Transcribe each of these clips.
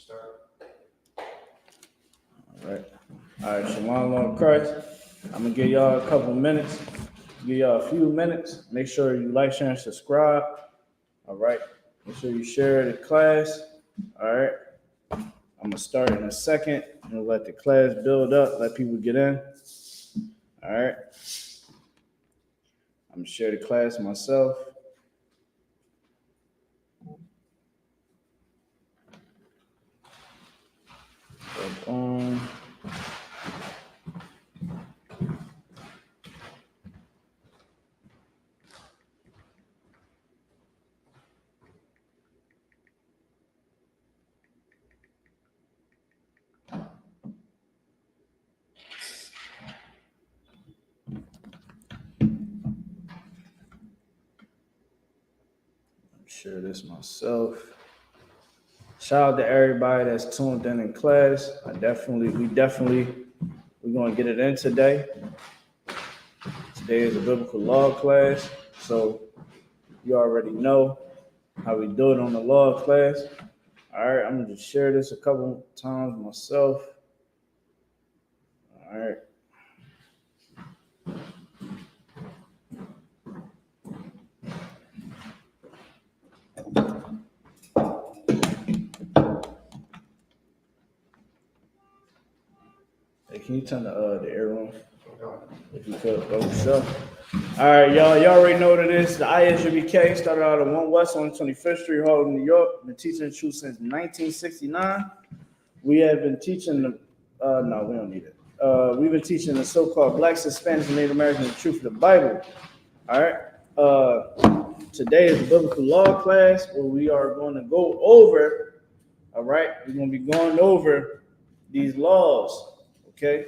All right. All right, Shalom, Lord Christ. I'm going to give y'all a couple minutes. Give y'all a few minutes. Make sure you like, share, and subscribe. All right. Make sure you share the class. All right. I'm going to start in a second and let the class build up, let people get in. All right. I'm going to share the class myself. Share this myself. Shout out to everybody that's tuned in class. We're going to get it in today. Today is a biblical law class, so you already know how we do it on the law class. All right, I'm going to just share this a couple times myself. All right. Hey, can you turn the air on? If you could, bro. Sure. All right, y'all. Y'all already know what it is. The I.S.U.P.K. started out at 1 West on 25th Street, Harlem, New York. Been teaching the truth since 1969. We have been teaching the. No, we don't need it. We've been teaching the so-called Blacks, Hispanics, and Native Americans the truth of the Bible. All right. Today is the biblical law class where we are going to go over. All right, we're going to be going over these laws. Okay.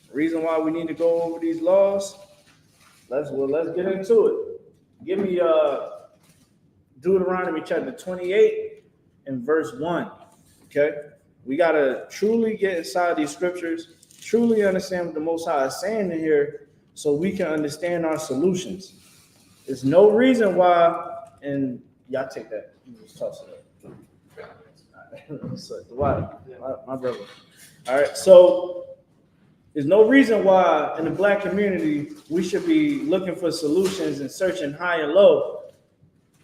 The reason why we need to go over these laws. Let's get into it. Give me Deuteronomy chapter 28 and verse 1. Okay. We gotta truly get inside these scriptures, truly understand what the Most High is saying in here, so we can understand our solutions. There's no reason why, and y'all take that. You just toss it up. So, my brother. All right, so there's no reason why in the Black community we should be looking for solutions and searching high and low,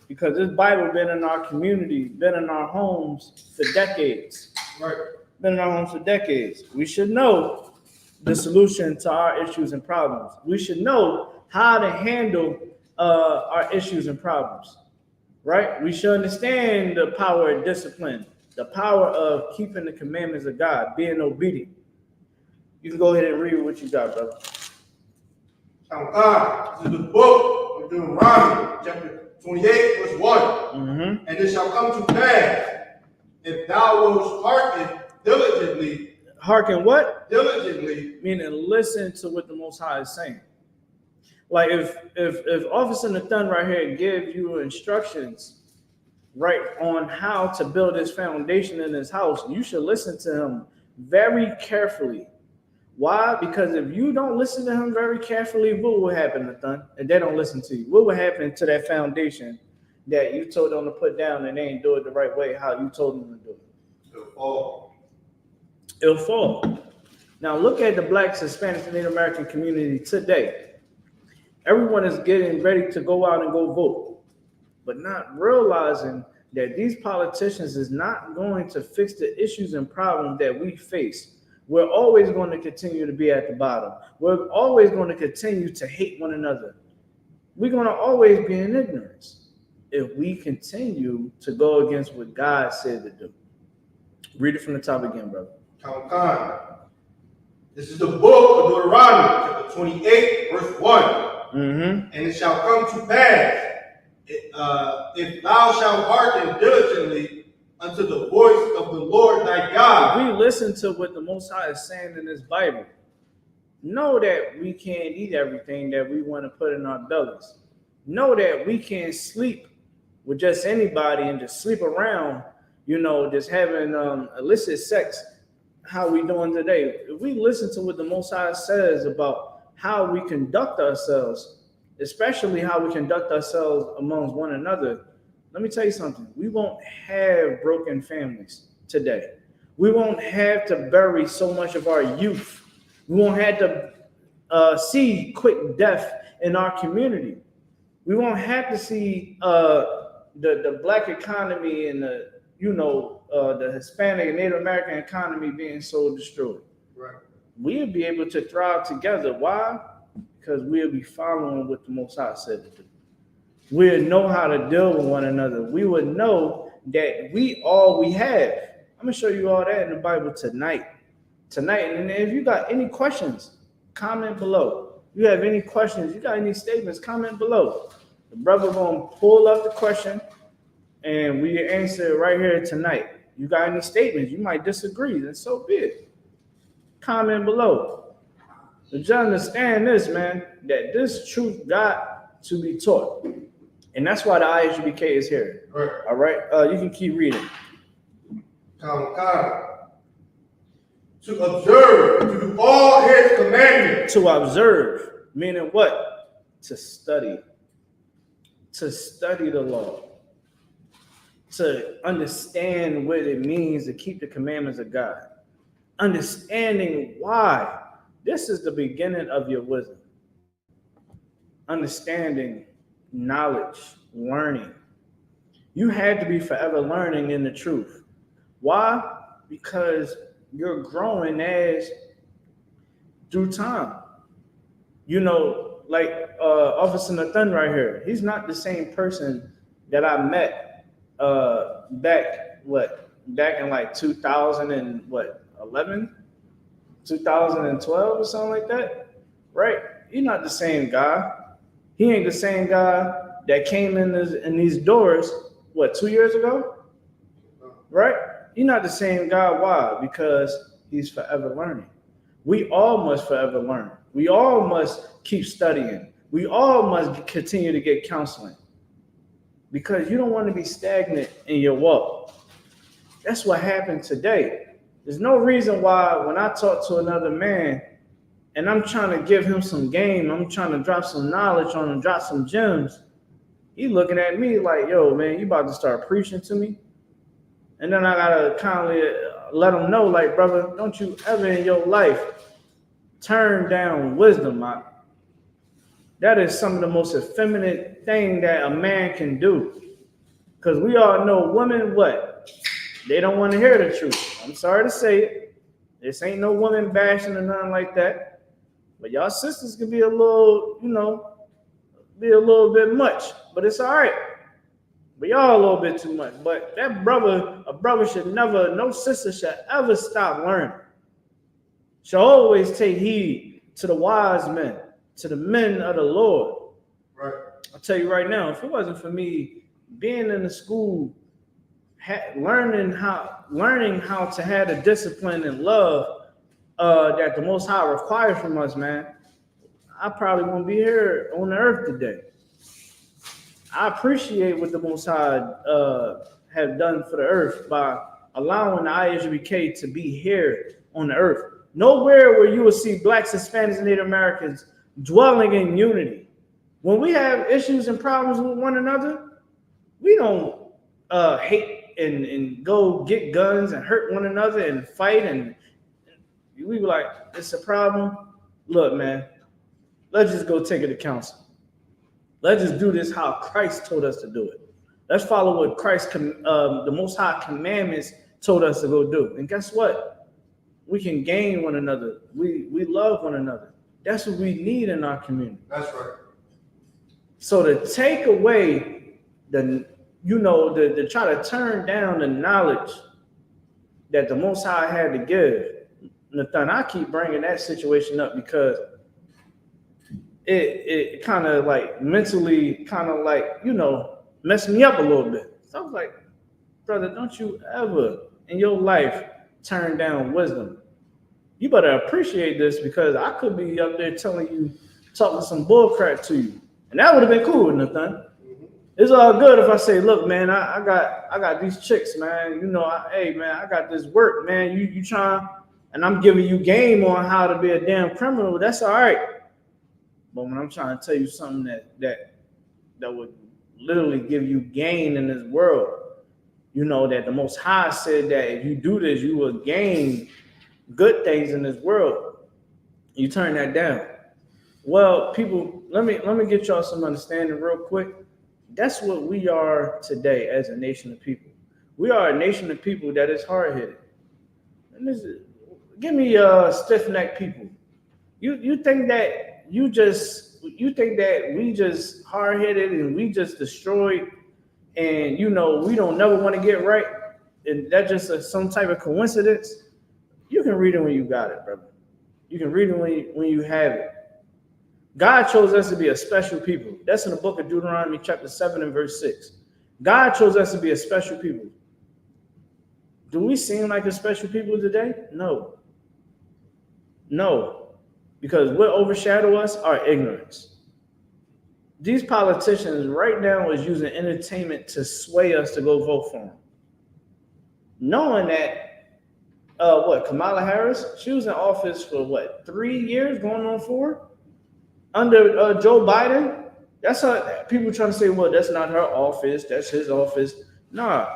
because this Bible been in our community, been in our homes for decades. Right. Been in our homes for decades. We should know the solution to our issues and problems. We should know how to handle our issues and problems. Right? We should understand the power of discipline, the power of keeping the commandments of God, being obedient. You can go ahead and read what you got, brother. This is the book of Deuteronomy, chapter 28, verse 1. Mm-hmm. And it shall come to pass, if thou wilt hearken diligently. Hearken what? Diligently. Meaning listen to what the Most High is saying. Like if Officer Nathan right here gives you instructions right on how to build his foundation in his house, you should listen to him very carefully. Why? Because if you don't listen to him very carefully, what will happen, Nathan? And they don't listen to you. What will happen to that foundation that you told them to put down and they ain't do it the right way, how you told them to do it? It'll fall. It'll fall. Now look at the Blacks, Hispanics, and Native American community today. Everyone is getting ready to go out and go vote, but not realizing that these politicians is not going to fix the issues and problems that we face. We're always going to continue to be at the bottom. We're always going to continue to hate one another. We're going to always be in ignorance if we continue to go against what God said to do. Read it from the top again, brother. This is the book of Deuteronomy, chapter 28, verse 1. Mm-hmm. And it shall come to pass, if thou shalt hearken diligently unto the voice of the Lord thy God. If we listen to what the Most High is saying in this Bible, know that we can't eat everything that we want to put in our bellies. Know that we can't sleep with just anybody and just sleep around, just having illicit sex, how we doing today. If we listen to what the Most High says about how we conduct ourselves, especially how we conduct ourselves amongst one another, let me tell you something. We won't have broken families today. We won't have to bury so much of our youth. We won't have to see quick death in our community. We won't have to see the black economy and the Hispanic and Native American economy being so destroyed. Right. We'll be able to thrive together. Why? Because we'll be following what the Most High said to do. We'll know how to deal with one another. We would know that we all we have. I'm gonna show you all that in the Bible tonight. And if you got any questions, comment below. If you have any questions, you got any statements, comment below. The brother gonna pull up the question and we answer it right here tonight. You got any statements? You might disagree, then so be it. Comment below. But you understand this, man, that this truth got to be taught. And that's why the I.S.U.P.K is here. Right. All right. You can keep reading. To observe, to do all his commandments. To observe, meaning what? To study. To study the law. To understand what it means to keep the commandments of God. Understanding why. This is the beginning of your wisdom. Understanding, knowledge, learning. You had to be forever learning in the truth. Why? Because you're growing as through time. Like Officer Nathan right here. He's not the same person that I met back in like 2011, 2012 or something like that, right? He's not the same guy. He ain't the same guy that came in these doors, 2 years ago, right? He's not the same guy. Why? Because he's forever learning. We all must forever learn. We all must keep studying. We all must continue to get counseling because you don't want to be stagnant in your walk. That's what happened today. There's no reason why when I talk to another man and I'm trying to give him some game, I'm trying to drop some knowledge on him, drop some gems, he looking at me like, yo, man, you about to start preaching to me? And then I gotta kindly let him know, like, brother, don't you ever in your life turn down wisdom. That is some of the most effeminate thing that a man can do. Because we all know women, what? They don't want to hear the truth. I'm sorry to say it. This ain't no woman bashing or nothing like that. But y'all sisters can be a little, be a little bit much. But it's all right. But y'all a little bit too much. But a brother should never, no sister should ever stop learning. Should always take heed to the wise men, to the men of the Lord. Right. I'll tell you right now, if it wasn't for me being in the school, learning how to have the discipline and love that the Most High requires from us, man, I probably won't be here on the earth today. I appreciate what the Most High have done for the earth by allowing the I.S.U.P.K to be here on the earth. Nowhere where you will see blacks, Hispanics, and Native Americans dwelling in unity. When we have issues and problems with one another, we don't hate and go get guns and hurt one another and fight. And we be like, it's a problem. Look, man, let's just go take it to council. Let's just do this how Christ told us to do it. Let's follow what Christ, the Most High commandments told us to go do. And guess what? We can gain one another. We love one another. That's what we need in our community. That's right. So to take away to try to turn down the knowledge that the Most High had to give, Nathan, I keep bringing that situation up because it kind of like mentally messed me up a little bit. So I was like, brother, don't you ever in your life turn down wisdom. You better appreciate this because I could be up there talking some bullcrap to you. And that would have been cool, Nathan. Mm-hmm. It's all good if I say, look, man, I got these chicks, man. Hey, man, I got this work, man. You trying, and I'm giving you game on how to be a damn criminal. That's all right. But when I'm trying to tell you something that would literally give you gain in this world, You know, that the Most High said that if you do this, you will gain good things in this world. You turn that down. Well, people, let me get y'all some understanding real quick. That's what we are today as a nation of people. We are a nation of people that is hard-headed. And this is, give me stiff-necked people. You think that you think that we just hard-headed and we just destroyed, and you know we don't never want to get right, and that just some type of coincidence? You can read it when you got it, brother. You can read it when you have it. God chose us to be a special people. That's in the book of Deuteronomy chapter 7 and verse 6. God chose us to be a special people. Do we seem like a special people today? No. No. Because what overshadow us? Our ignorance. These politicians right now is using entertainment to sway us to go vote for them. Knowing that Kamala Harris, she was in office for 3 years, going on 4? Under Joe Biden. That's how people trying to say, well, that's not her office, that's his office. Nah.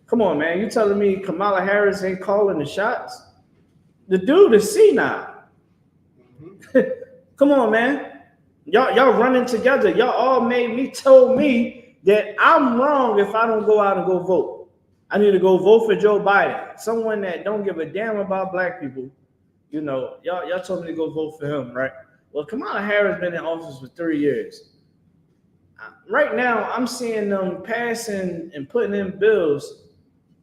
Come on, man. You telling me Kamala Harris ain't calling the shots? The dude is senile. Come on, man. Y'all running together. Y'all all told me that I'm wrong if I don't go out and go vote. I need to go vote for Joe Biden, someone that don't give a damn about black people. You know, y'all told me to go vote for him, right? Well, Kamala Harris been in office for 3 years. Right now, I'm seeing them passing and putting in bills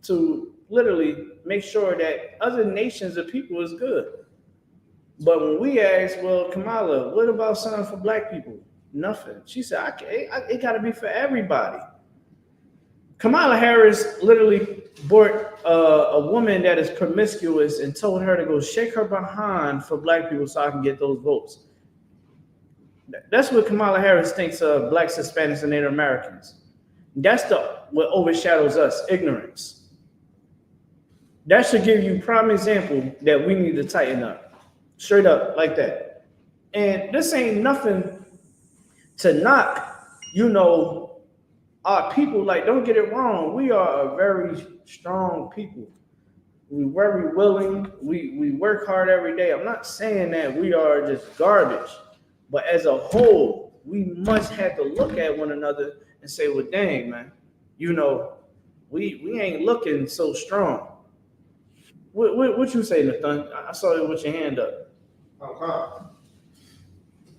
to literally make sure that other nations of people is good. But when we ask, well, Kamala, what about something for black people? Nothing. She said, it got to be for everybody. Kamala Harris literally brought a woman that is promiscuous and told her to go shake her behind for black people so I can get those votes. That's what Kamala Harris thinks of blacks, Hispanics, and Native Americans. That's what overshadows us, ignorance. That should give you prime example that we need to tighten up. Straight up, like that. And this ain't nothing to knock, our people. Like, don't get it wrong. We are a very strong people. We're very willing. We work hard every day. I'm not saying that we are just garbage. But as a whole, we must have to look at one another and say, well, dang, man, we ain't looking so strong. What you say, Nathan? I saw you with your hand up. Okay.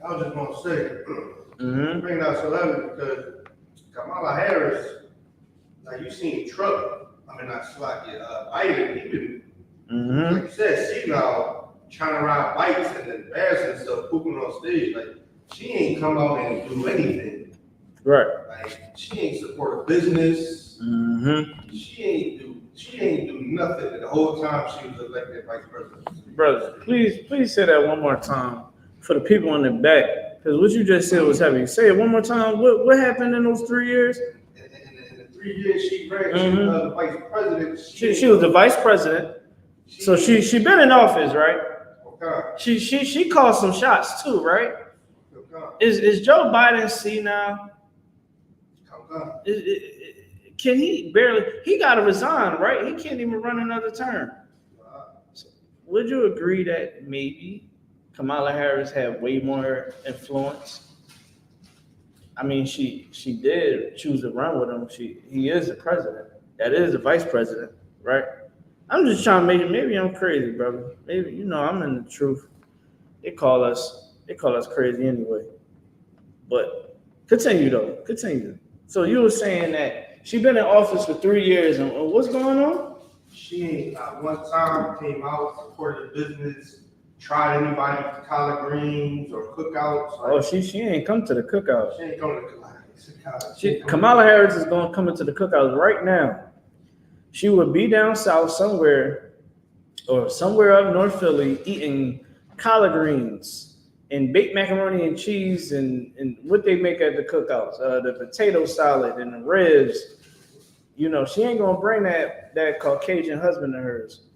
I was just going to say, bring out celebrity because Kamala Harris, like you seen Trump, Biden, he been, like you said, senile, trying to ride bikes and embarrassing stuff, pooping on stage. Like, she ain't come out and do anything. Right. Like, she ain't support a business. She ain't do nothing the whole time she was elected vice president. Brother, please say that one more time for the people in the back. Because what you just said was heavy. Say it one more time. What happened in those 3 years? In the 3 years she ran, she was the vice president. She was the vice president. So she been in office, right? Okay. She called some shots too, right? Okay. Is Joe Biden senile? Can he barely? He got to resign, right? He can't even run another term. So would you agree that maybe Kamala Harris had way more influence? I mean, she did choose to run with him. He is the president. That is the vice president, right? I'm just trying to make it. Maybe I'm crazy, brother. Maybe I'm in the truth. They call us crazy anyway. But continue though. Continue. So you were saying that she been in office for 3 years, and what's going on? She ain't one time came out, supported the business, tried anybody for collard greens or cookouts. Oh, she ain't come to the cookout. She ain't coming to the cookout. Kamala Harris is going to come into the cookouts right now. She would be down south somewhere up North Philly eating collard greens and baked macaroni and cheese and what they make at the cookouts, the potato salad and the ribs. She ain't gonna bring that Caucasian husband of hers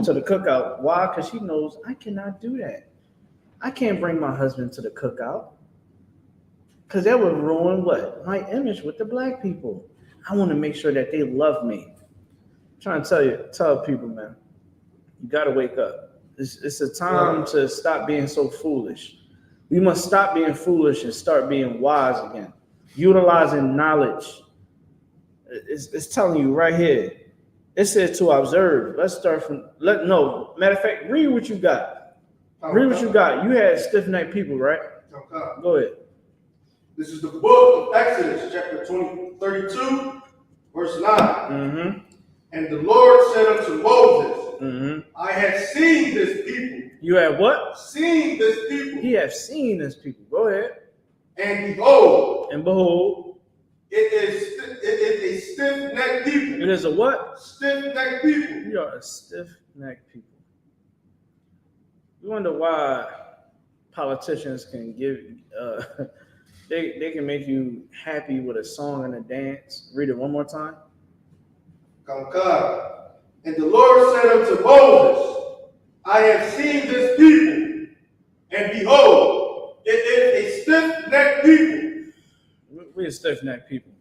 to the cookout. Why? Because she knows I cannot do that. I can't bring my husband to the cookout because that would ruin what? My image with the black people. I want to make sure that they love me. I'm trying to tell people, man, you got to wake up. It's a time to stop being so foolish. We must stop being foolish and start being wise again, utilizing knowledge. It's telling you right here. It said to observe. Let's start from matter of fact, read what you got. Read what you got. You had stiff-necked people, right? Okay. Go ahead. This is the book of Exodus, chapter 32, verse 9. Mm-hmm. And the Lord said unto Moses, Mm-hmm. I have seen this people. You have what? Seen this people. He have seen this people. Go ahead. And behold. And behold. It is a stiff-necked people. It is a what? Stiff-necked people. We are a stiff-necked people. You wonder why politicians can give they can make you happy with a song and a dance. Read it one more time. Come. And the Lord said unto Moses, I have seen this people, and behold, it is a stiff-necked people. We're stiff-necked people.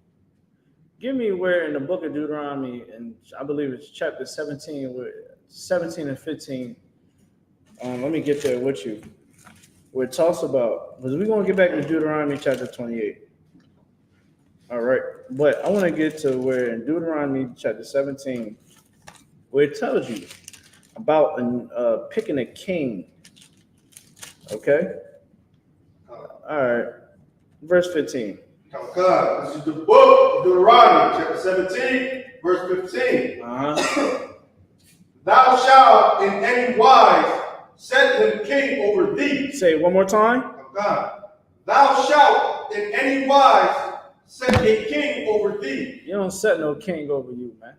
Give me where in the book of Deuteronomy, and I believe it's chapter 17, 17 and 15. Let me get there with you. Where it talks about, because we're going to get back to Deuteronomy chapter 28. All right. But I want to get to where in Deuteronomy chapter 17, where it tells you about picking a king. Okay? All right. Verse 15. God, this is the book of Deuteronomy, chapter 17, verse 15. Thou shalt in any wise set him king over thee. Say it one more time. God, thou shalt in any wise set a king over thee. You don't set no king over you, man.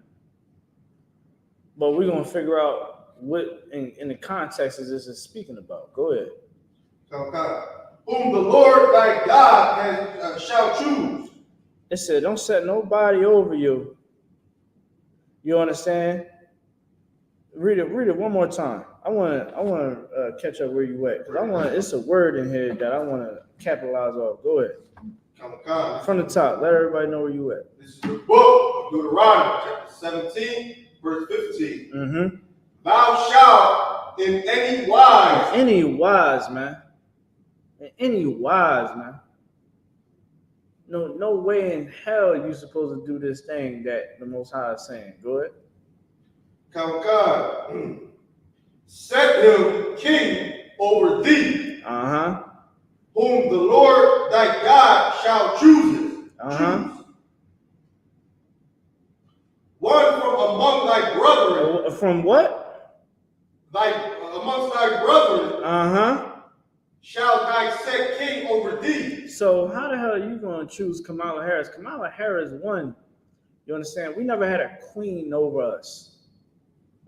But we're going to figure out what in the context is this is speaking about. Go ahead. God, whom the Lord thy God shall choose. It said, don't set nobody over you. You understand? Read it one more time. I want to catch up where you at. Cause it's a word in here that I want to capitalize off. Go ahead. From the top, let everybody know where you at. This is the book of Deuteronomy, chapter 17, verse 15. Mm-hmm. Thou shalt in any wise. Any wise, man. Any wise, man. No way in hell you supposed to do this thing that the Most High is saying. Go ahead. God, set him king over thee. Whom the Lord thy God shall choose. One from among thy brethren. From what? Amongst thy brethren. Shall thy set king over thee. So how the hell are you going to choose Kamala Harris? Kamala Harris won. You understand? We never had a queen over us.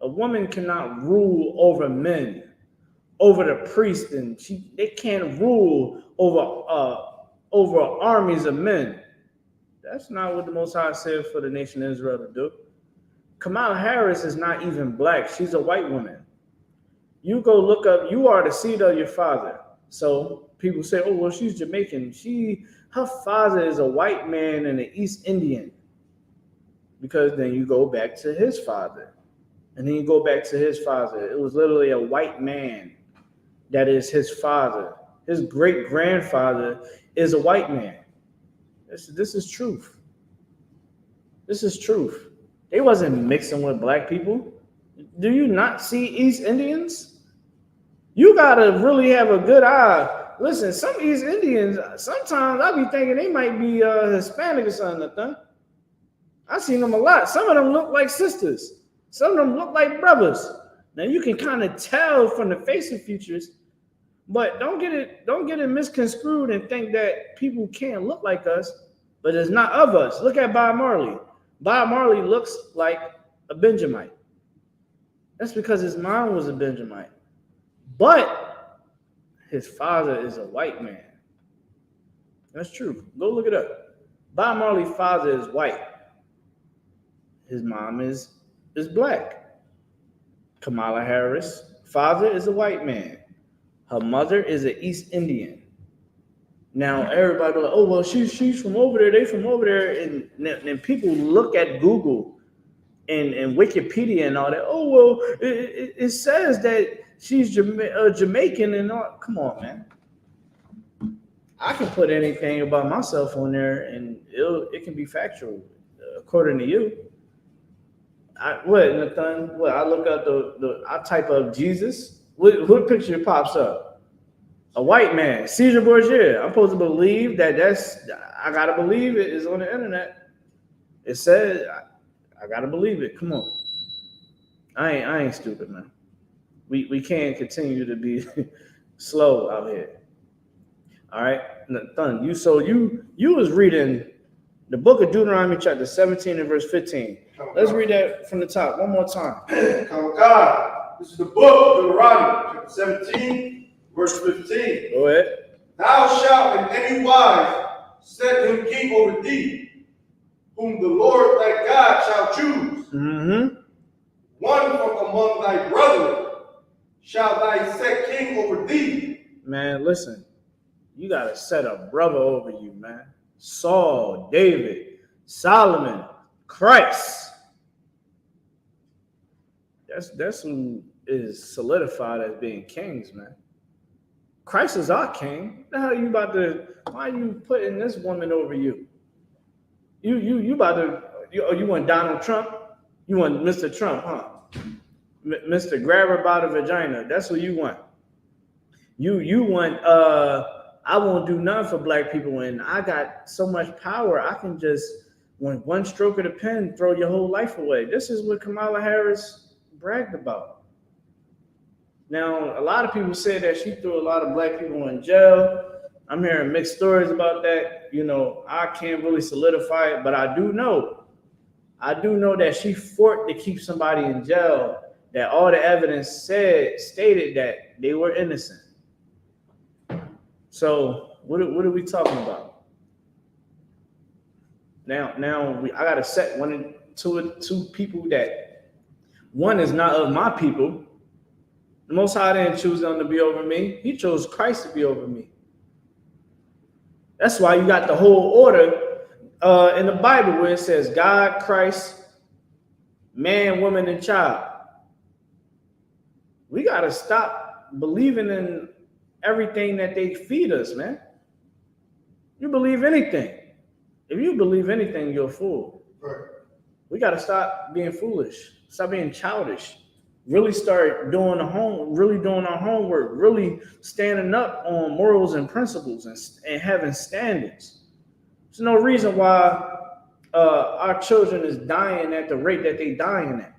A woman cannot rule over men, over the priest, and they can't rule over armies of men. That's not what the Most High said for the nation of Israel to do. Kamala Harris is not even black. She's a white woman. You go look up, you are the seed of your father. So people say, oh, well, she's Jamaican. Her father is a white man and an East Indian. Because then you go back to his father. And then you go back to his father. It was literally a white man that is his father. His great-grandfather is a white man. This is truth. This is truth. They wasn't mixing with black people. Do you not see East Indians? You got to really have a good eye. Listen, some East Indians, sometimes I be thinking they might be Hispanic or something. I seen them a lot. Some of them look like sisters. Some of them look like brothers. Now you can kind of tell from the facial features, but don't get it misconstrued and think that people can't look like us, but it's not of us. Look at Bob Marley. Bob Marley looks like a Benjamite. That's because his mom was a Benjamite. But his father is a white man. That's true. Go look it up. Bob Marley's father is white. His mom is black. Kamala Harris' father is a white man. Her mother is an East Indian. Now everybody be like, oh well, she's from over there, they from over there, and then people look at Google and Wikipedia and all that. Oh well, it says that she's Jamaican and all. Come on, man. I can put anything about myself on there, and it can be factual according to you. Nathan? What? I look up I type up Jesus. What picture pops up? A white man, Caesar Borgia. I'm supposed to believe I gotta believe it is on the internet. It says I gotta believe it. Come on. I ain't stupid, man. We can't continue to be slow out here. All right. Nathan, you was reading the book of Deuteronomy chapter 17 and verse 15. Let's read that from the top one more time. Come on, God. This is the book of Deuteronomy chapter 17, verse 15. Go ahead. Thou shalt in any wise set him king over thee, whom the Lord thy God shall choose. Mm-hmm. One from among thy brethren shall thy set king over thee. Man, listen. You got to set a brother over you, man. Saul, David, Solomon, Christ. That's who is solidified as being kings, man. Christ is our king. What the hell why are you putting this woman over you? You about to, you want Donald Trump? You want Mr. Trump, huh? Mr. Grabber by the vagina. That's who you want. You want, I won't do nothing for black people, and I got so much power, I can just, one stroke of the pen, throw your whole life away. This is what Kamala Harris bragged about. Now, a lot of people say that she threw a lot of black people in jail. I'm hearing mixed stories about that. I can't really solidify it, but I do know that she fought to keep somebody in jail, that all the evidence stated that they were innocent. So what are we talking about? Now I gotta set two people that one is not of my people. The Most High didn't choose them to be over me. He chose Christ to be over me. That's why you got the whole order in the Bible where it says God, Christ, man, woman, and child. We gotta stop believing in everything that they feed us, man. You believe anything. If you believe anything, you're a fool. Right. We got to stop being foolish. Stop being childish. Really start doing our homework, really standing up on morals and principles and having standards. There's no reason why our children is dying at the rate that they dying at.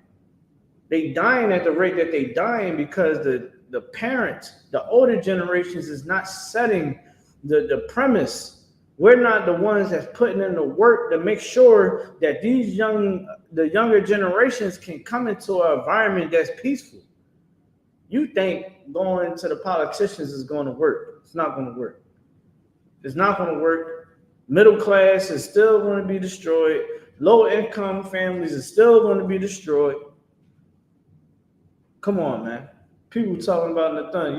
They dying at the rate that they dying because the parents, the older generations is not setting the premise. We're not the ones that's putting in the work to make sure that the younger generations can come into an environment that's peaceful. You think going to the politicians is going to work. It's not going to work. It's not going to work. Middle class is still going to be destroyed. Low income families are still going to be destroyed. Come on, man. People talking about Nathan.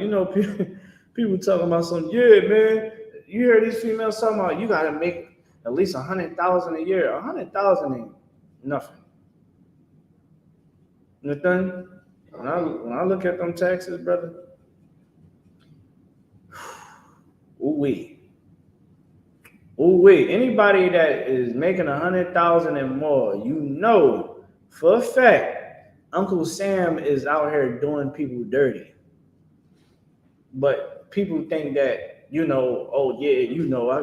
People talking about something. Yeah, man. You hear these females talking about you got to make at least 100,000 a year. 100,000 ain't nothing. Nathan, when I look at them taxes, brother, ooh-wee. Anybody that is making 100,000 and more, for a fact, Uncle Sam is out here doing people dirty. But people think that, I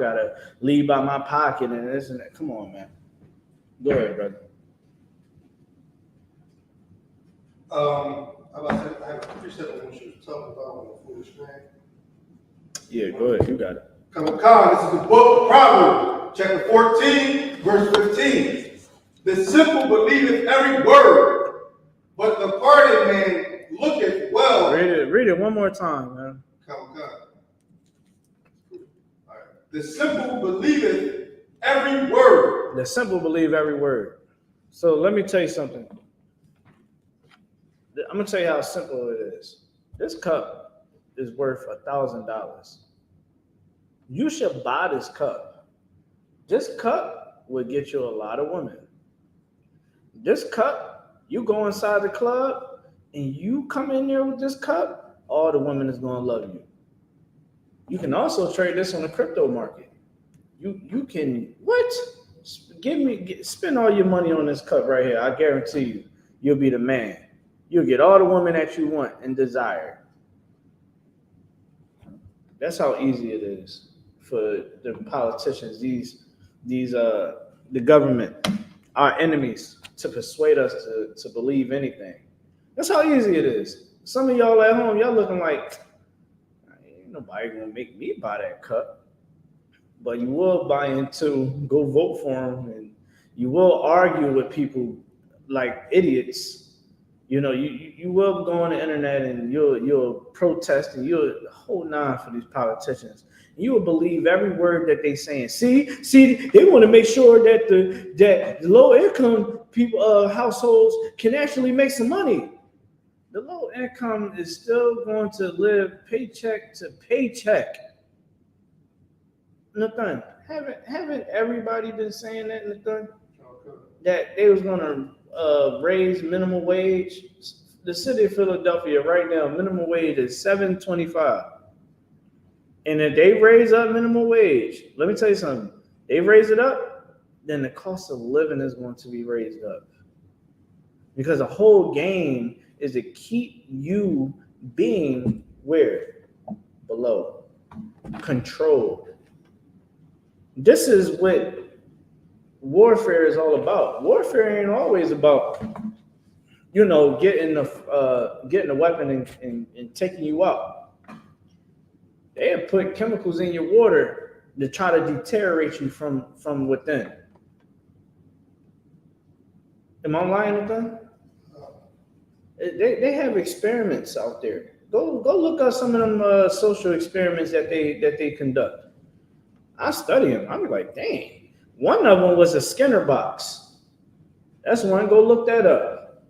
gotta leave by my pocket and this and that. Come on, man. Go ahead, brother. I have a precept when she was talking about a foolish man. Yeah, go ahead. You got it. Come on, this is the book of Proverbs, chapter 14, verse 15. The simple believeth every word, but the parted man looketh well. Read it one more time, man. Come on. All right. The simple believeth every word. The simple believe every word. So let me tell you something. I'm gonna tell you how simple it is. This cup is worth $1,000. You should buy this cup. This cup will get you a lot of women. This cup, you go inside the club and you come in there with this cup, all the women is gonna love you. You can also trade this on the crypto market. You can what? Spend all your money on this cup right here. I guarantee you, you'll be the man. You'll get all the women that you want and desire. That's how easy it is for the politicians, the government, our enemies, to persuade us to believe anything. That's how easy it is. Some of y'all at home, y'all looking like ain't nobody gonna make me buy that cup. But you will buy into, go vote for them, and you will argue with people like idiots. You know, you will go on the internet and you'll protest and you'll hold on for these politicians. You will believe every word that they saying. See, they want to make sure that the low income people households can actually make some money. The low income is still going to live paycheck to paycheck. Nathan, haven't everybody been saying that, Nathan? That they was gonna raise minimum wage. The city of Philadelphia right now, minimum wage is $7.25. And if they raise up minimum wage, let me tell you something. They raise it up, then the cost of living is going to be raised up. Because the whole game is to keep you being where? Below. Controlled. This is what warfare is all about. Warfare ain't always about, getting the weapon and taking you out. They have put chemicals in your water to try to deteriorate you from within. Am I lying with them? They have experiments out there. Go look up some of them social experiments that they conduct. I study them. I'm like, dang. One of them was a Skinner box. That's one. Go look that up.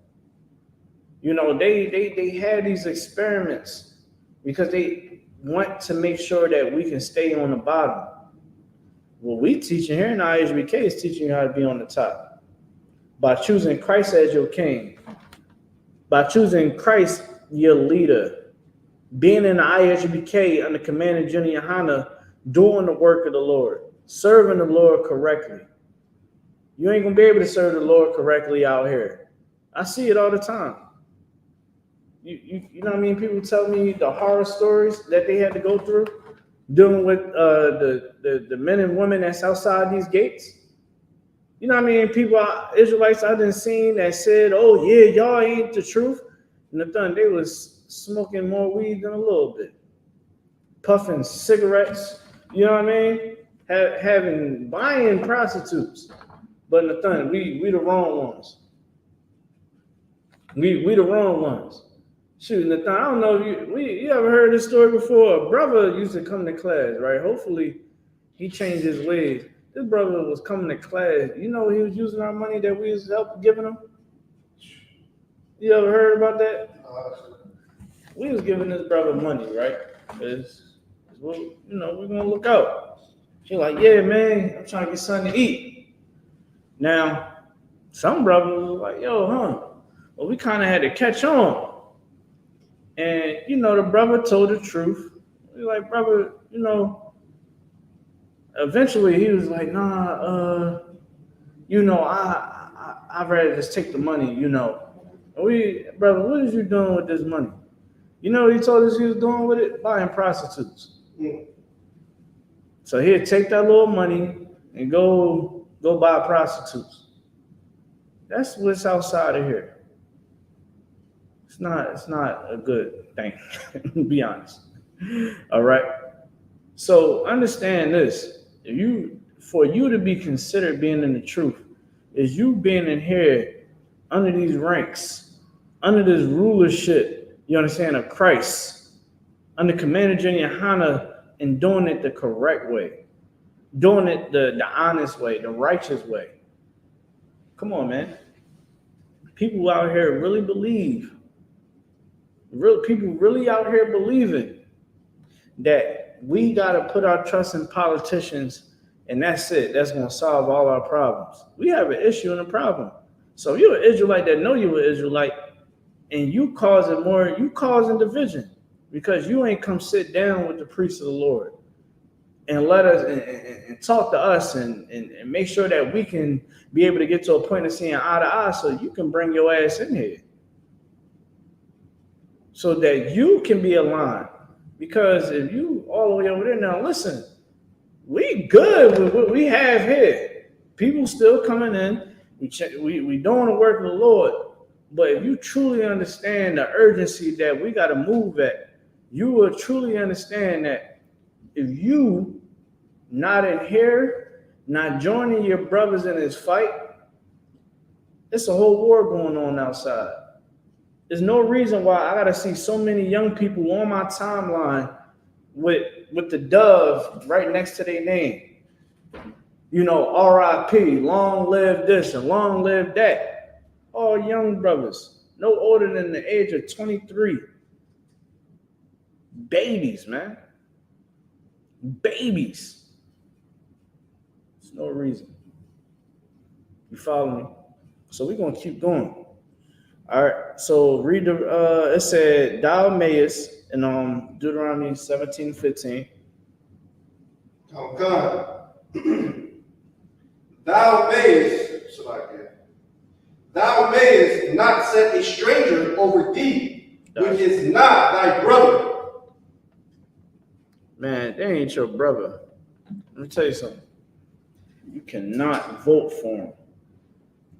They had these experiments because they want to make sure that we can stay on the bottom. What we teaching here in I.S.U.P.K is teaching you how to be on the top by choosing Christ as your king, by choosing Christ your leader, being in the I.S.U.P.K under command of GEN.YAHANNA, doing the work of the Lord, serving the Lord correctly. You ain't gonna be able to serve the Lord correctly out here. I see it all the time. You know what I mean? People tell me the horror stories that they had to go through dealing with the men and women that's outside these gates. You know what I mean? People, Israelites I done seen that said, "Oh yeah, y'all ain't the truth." And they was smoking more weed than a little bit, puffing cigarettes. You know what I mean? Buying prostitutes. But Nathan, we the wrong ones. We the wrong ones. Shoot, Nathan, I don't know if you ever heard this story before. A brother used to come to class, right? Hopefully he changed his ways. This brother was coming to class. You know he was using our money that we was giving him? You ever heard about that? We was giving this brother money, right? We're gonna look out. She's like, yeah, man, I'm trying to get something to eat. Now, some brothers was like, well, we kind of had to catch on. And, the brother told the truth. He was like, brother, eventually he was like, nah, I'd rather just take the money, Brother, what is you doing with this money? You know what he told us he was doing with it? Buying prostitutes. Yeah. So he'd take that little money and go buy prostitutes. That's what's outside of here. It's not a good thing, to be honest. All right. So understand this. For you to be considered being in the truth, is you being in here under these ranks, under this rulership, you understand, of Christ, under command of GEN.YAHANNA, and doing it the correct way, doing it the honest way, the righteous way. Come on, man. People out here really believe, people really out here believing that we got to put our trust in politicians and that's it. That's going to solve all our problems. We have an issue and a problem. So if you're an Israelite that know you're an Israelite and you causing division because you ain't come sit down with the priests of the Lord and let us and talk to us and make sure that we can be able to get to a point of seeing eye to eye so you can bring your ass in here. So that you can be aligned. Because if you all the way over there now, listen, we good with what we have here. People still coming in. We doing the work of the Lord. But if you truly understand the urgency that we got to move at, you will truly understand that if you not in here, not joining your brothers in this fight, it's a whole war going on outside. There's no reason why I got to see so many young people on my timeline with the dove right next to their name. You know, R.I.P., long live this and long live that. All young brothers, no older than the age of 23. Babies, man. Babies. There's no reason. You follow me? So we're going to keep going. All right, so read the, it said, thou mayest, in Deuteronomy 17:15. Oh, God. Thou mayest, thou mayest not set a stranger over thee, which is not thy brother. Man, they ain't your brother. Let me tell you something. You cannot vote for them.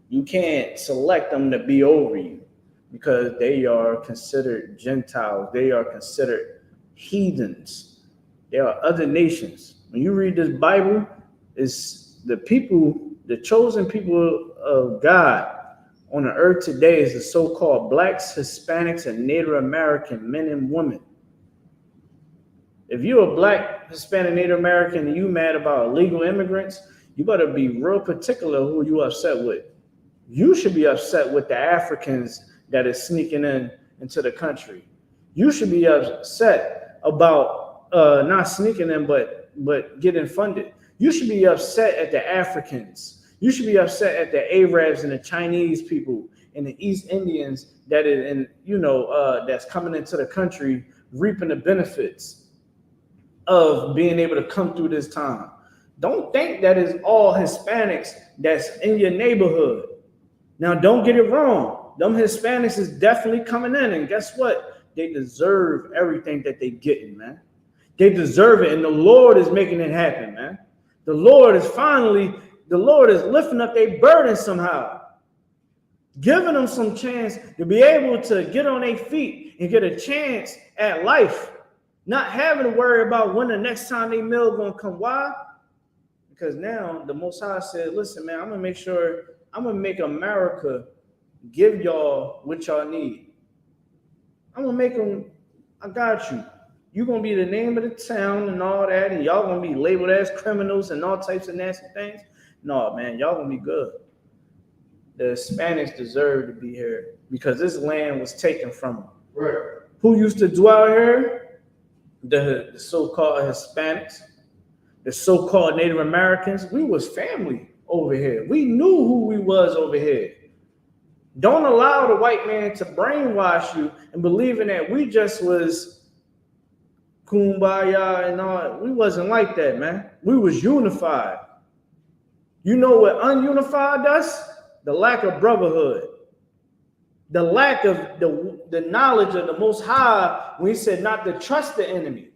You can't select them to be over you because they are considered Gentiles. They are considered heathens. They are other nations. When you read this Bible, it's the people, the chosen people of God on the earth today is the so-called blacks, Hispanics, and Native American men and women. If you're a black, Hispanic, Native American, and you mad about illegal immigrants, you better be real particular who you upset with. You should be upset with the Africans that is sneaking into the country. You should be upset about not sneaking in, but getting funded. You should be upset at the Africans. You should be upset at the Arabs and the Chinese people and the East Indians that is, and that's coming into the country reaping the benefits of being able to come through this time. Don't think that is all Hispanics that's in your neighborhood. Now, don't get it wrong. Them Hispanics is definitely coming in, and guess what? They deserve everything that they getting, man. They deserve it, and the Lord is making it happen, man. The Lord is lifting up their burden somehow, giving them some chance to be able to get on their feet and get a chance at life, not having to worry about when the next time they meal gonna come. Why? Because now the Most High said, listen, man, I'm gonna make America give y'all what y'all need. I'm gonna make them, I got you. You're gonna be the name of the town and all that, and y'all gonna be labeled as criminals and all types of nasty things. No, man, y'all gonna be good. The Hispanics deserve to be here because this land was taken from them. Right. Who used to dwell here? The so-called Hispanics, the so-called Native Americans. We was family over here. We knew who we was over here. Don't allow the white man to brainwash you and believing that we just was kumbaya and all. We wasn't like that, man. We was unified. You know what ununified us? The lack of brotherhood. The lack of the knowledge of the Most High when he said not to trust the enemy.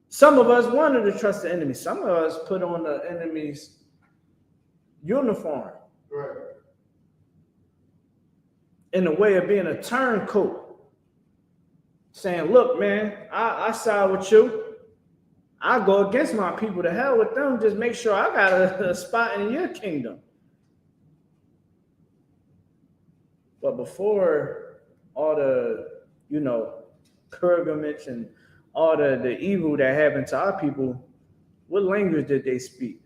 Some of us wanted to trust the enemy. Some of us put on the enemy's uniform. Right. In the way of being a turncoat. Saying, look, man, I side with you. I go against my people. To hell with them. Just make sure I got a spot in your kingdom. But before all the, pilgrimage and all the evil that happened to our people, what language did they speak?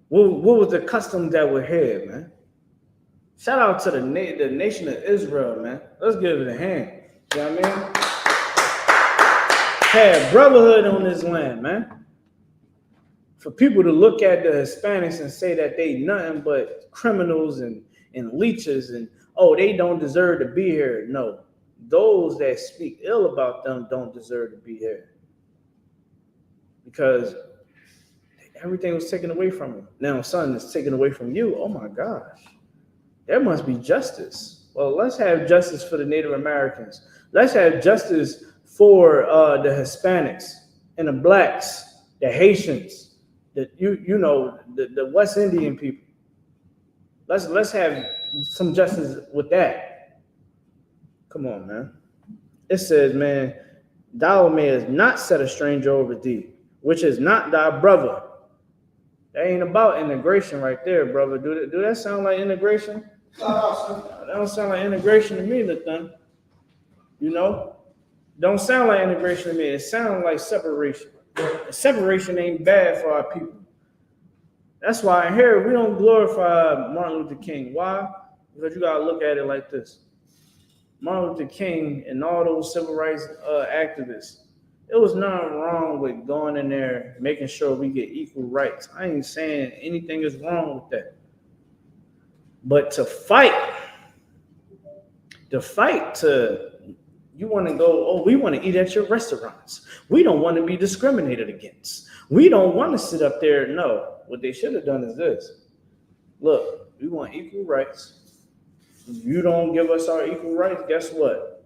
What was the customs that were here, man? Shout out to the nation of Israel, man. Let's give it a hand. You know what I had brotherhood on this land, man. For people to look at the Hispanics and say that they nothing but criminals and leeches and, oh, they don't deserve to be here. No, those that speak ill about them don't deserve to be here. Because everything was taken away from them. Now something is taken away from you. Oh my gosh. There must be justice. Well, let's have justice for the Native Americans. Let's have justice for the Hispanics and the blacks, the Haitians, the West Indian people. Let's have some justice with that. Come on, man. It says, man, thou mayest not set a stranger over thee, which is not thy brother. That ain't about integration right there, brother. Do that sound like integration? That don't sound like integration to me, Nathan. You know? Don't sound like integration to me. It sounds like separation. And separation ain't bad for our people. That's why in here we don't glorify Martin Luther King. Why? Because you gotta look at it like this. Martin Luther King and all those civil rights activists, it was nothing wrong with going in there, making sure we get equal rights. I ain't saying anything is wrong with that. But to fight, you want to go, oh, we want to eat at your restaurants. We don't want to be discriminated against. We don't want to sit up there. No, what they should have done is this. Look, we want equal rights. If you don't give us our equal rights, guess what?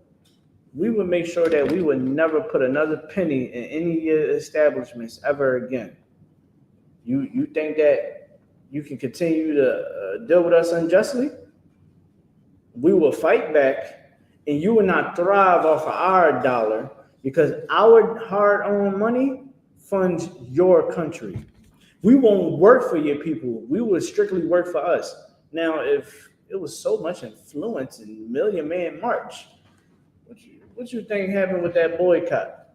We would make sure that we would never put another penny in any of your establishments ever again. You think that you can continue to deal with us unjustly? We will fight back. And you will not thrive off of our dollar because our hard-earned money funds your country. We won't work for your people. We will strictly work for us. Now, if it was so much influence in Million Man March, what you think happened with that boycott?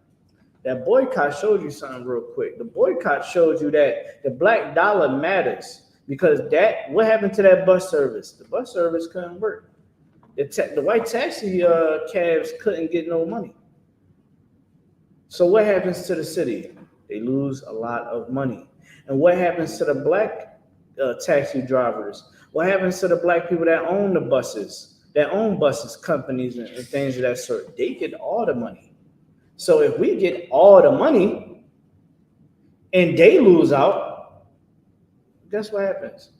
That boycott showed you something real quick. The boycott showed you that the black dollar matters because what happened to that bus service? The bus service couldn't work. The white taxi cabs couldn't get no money. So what happens to the city? They lose a lot of money. And what happens to the black taxi drivers? What happens to the black people that own the buses, companies and things of that sort? They get all the money. So if we get all the money and they lose out, guess what happens?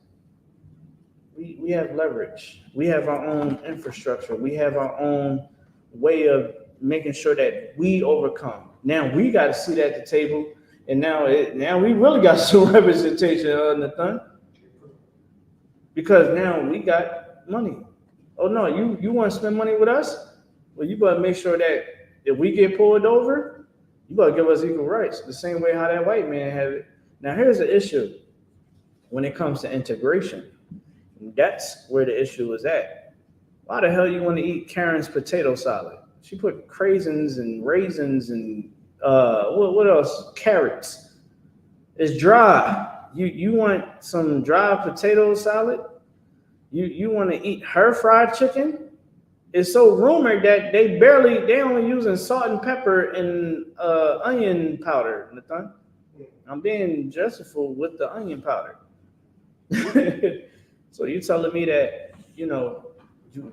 We have leverage. We have our own infrastructure. We have our own way of making sure that we overcome. Now we got to sit at the table, and now we really got some representation on the thing because now we got money. Oh no, you want to spend money with us? Well, you better make sure that if we get pulled over, you better give us equal rights, the same way how that white man had it. Now here's the issue when it comes to integration. That's where the issue is at. Why the hell you want to eat Karen's potato salad? She put craisins and raisins and what else? Carrots. It's dry. You want some dry potato salad? You want to eat her fried chicken? It's so rumored that they only using salt and pepper and onion powder. Nathan. I'm being justified with the onion powder. So you telling me that,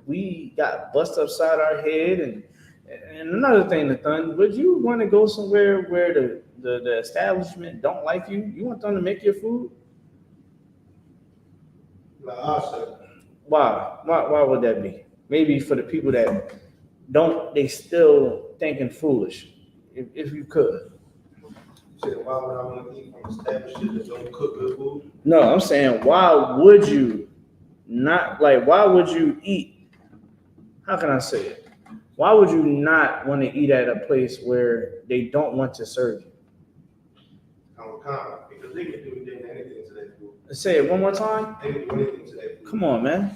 we got bust upside our head and another thing, Nathan, would you want to go somewhere where the establishment don't like you? You want them to make your food? Why would that be? Maybe for the people that they still thinking foolish, if you could. Why would I want to eat from establishments that don't cook good food? No, I'm saying why would you eat? How can I say it? Why would you not want to eat at a place where they don't want to serve you? Because they can do anything to that food. Say it one more time. They can do anything to that food. Come on, man.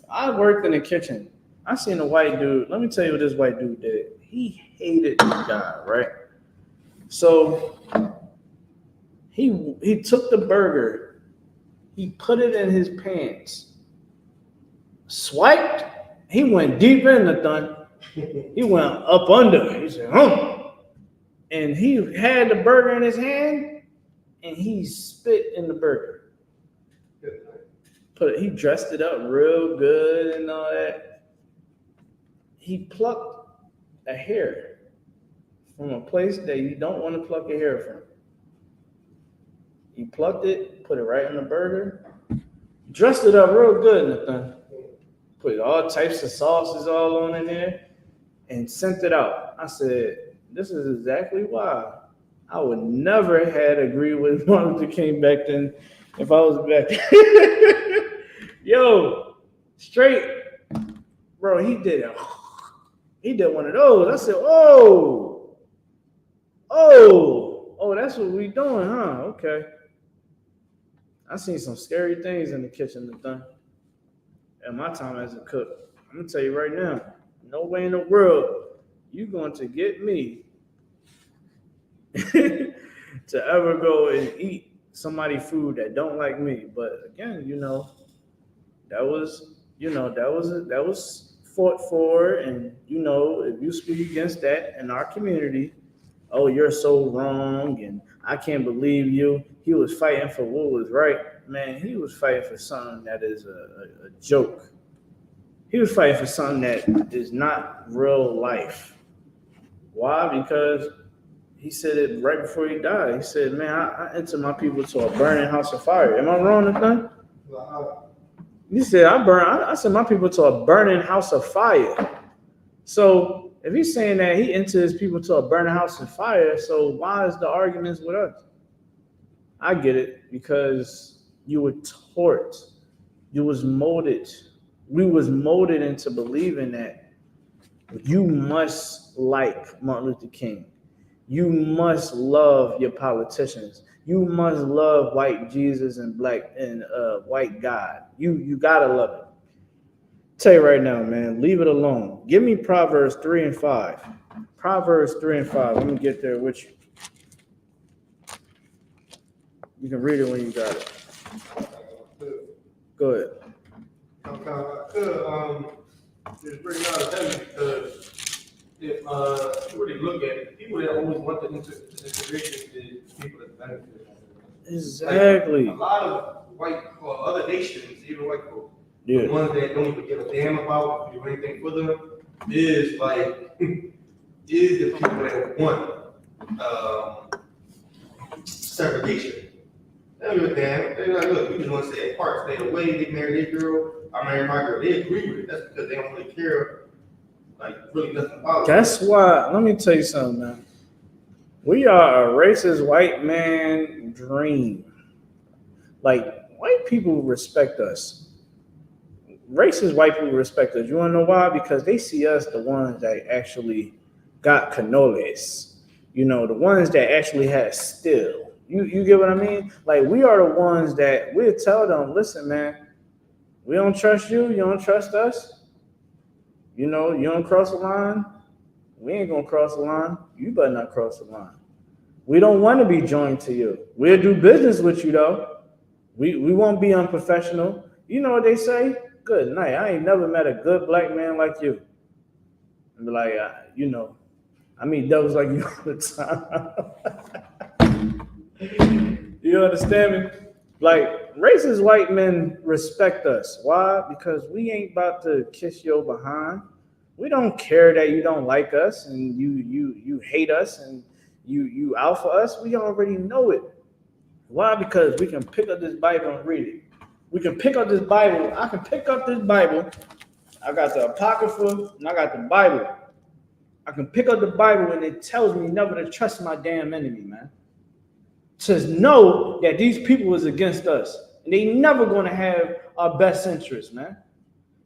I worked in the kitchen. I seen a white dude. Let me tell you what this white dude did. He hated this guy, right? So he took the burger, he put it in his pants, swiped, he went deep in the thing, he went up under. He said, and he had the burger in his hand, and he spit in the burger. He dressed it up real good and all that. He plucked a hair from a place that you don't want to pluck a hair from. He plucked it, put it right in the burger, dressed it up real good in the thing. Put all types of sauces all on in there and sent it out. I said, this is exactly why I would never had agreed with Martin Luther King back then if I was back then. Yo, straight, bro, he did it. He did one of those. I said, oh, that's what we doing, huh? Okay. I seen some scary things in the kitchen the thing. At my time as a cook, I'm gonna tell you right now, no way in the world you going to get me to ever go and eat somebody's food that don't like me. But again, that was fought for, and if you speak against that in our community, oh, you're so wrong, and I can't believe you. He was fighting for what was right. Man, he was fighting for something that is a joke. He was fighting for something that is not real life. Why? Because he said it right before he died. He said, man, I enter my people to a burning house of fire. Am I wrong, Nathan? He said, I sent my people to a burning house of fire. So if he's saying that he entered his people to a burning house of fire, so why is the arguments with us? I get it, because you were taught, you was molded. We was molded into believing that you must like Martin Luther King. You must love your politicians. You must love white Jesus and black and white God. You gotta love it. Tell you right now, man, leave it alone. Give me Proverbs 3 and 5. Proverbs 3 and 5. Let me get there with you. You can read it when you got it. Go ahead. I could just bring it out of heaven, because if you really look at it, people that always want the integration is people that benefit. Exactly. Like, a lot of white other nations, even white people, the ones that don't even give a damn about do anything for them, is the people that want segregation. They don't give a damn. They're like, look, we just want to stay apart, stay away. They marry their girl, I marry my girl. They agree with it. That's because they don't really care, really nothing about it. That's why, let me tell you something, man. We are a racist white man dream. White people respect us. Racist white people respect us. You want to know why? Because they see us the ones that actually got cannolis. The ones that actually had still. You get what I mean? We are the ones that we'll tell them, listen, man, we don't trust you. You don't trust us. You don't cross the line. We ain't going to cross the line. You better not cross the line. We don't want to be joined to you. We'll do business with you, though. We won't be unprofessional. You know what they say? Good night. I ain't never met a good black man like you. And be like, I mean devils like you all the time. You understand me? Racist white men respect us. Why? Because we ain't about to kiss your behind. We don't care that you don't like us and you hate us and you out for us. We already know it. Why? Because we can pick up this Bible and read it. We can pick up this Bible. I can pick up this Bible. I got the Apocrypha and I got the Bible. I can pick up the Bible and it tells me never to trust my damn enemy, man. To know that these people is against us. And they never going to have our best interest, man.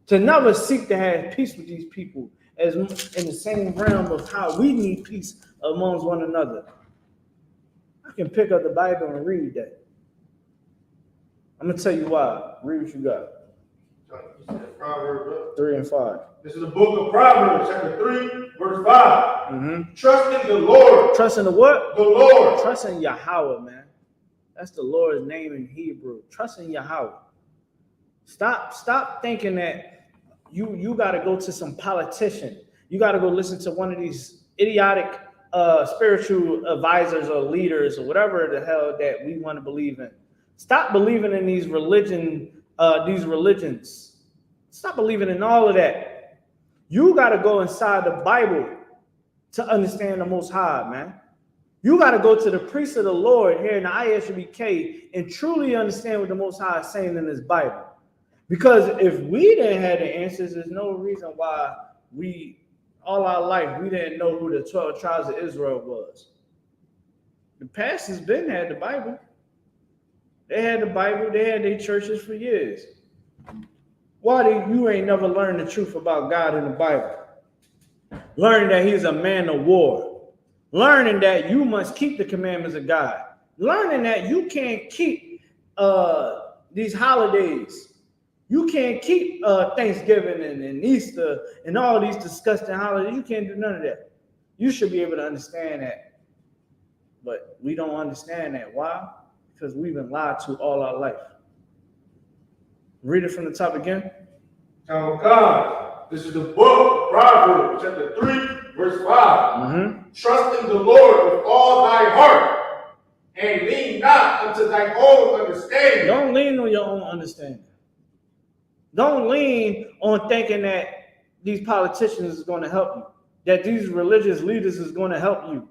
To never seek to have peace with these people as in the same realm of how we need peace amongst one another. I can pick up the Bible and read that. I'm going to tell you why. Read what you got. You said Proverbs 3 and 5. This is the book of Proverbs, chapter 3, verse 5. Mm-hmm. Trust in the Lord. Trust in the what? The Lord. Trust in Yahweh, man. That's the Lord's name in Hebrew. Trust in Yahweh. Stop thinking that you got to go to some politician. You got to go listen to one of these idiotic spiritual advisors or leaders or whatever the hell that we want to believe in. Stop believing in these religions. Stop believing in all of that. You got to go inside the Bible to understand the Most High, man. You got to go to the priest of the Lord here in the I.S.U.P.K and truly understand what the Most High is saying in this Bible. Because if we didn't have the answers, there's no reason why all our life, we didn't know who the 12 tribes of Israel was. The pastors been had the Bible. They had the Bible. They had their churches for years. Why you ain't never learned the truth about God in the Bible? Learning that he's a man of war. Learning that you must keep the commandments of God. Learning that you can't keep these holidays. You can't keep Thanksgiving and Easter and all these disgusting holidays. You can't do none of that. You should be able to understand that. But we don't understand that. Why? Because we've been lied to all our life. Read it from the top again. Child of God, this is the book of Proverbs, chapter 3, verse 5. Trust in the Lord with all thy heart, and lean not unto thy own understanding. Don't lean on your own understanding. Don't lean on thinking that these politicians is going to help you, that these religious leaders is going to help you.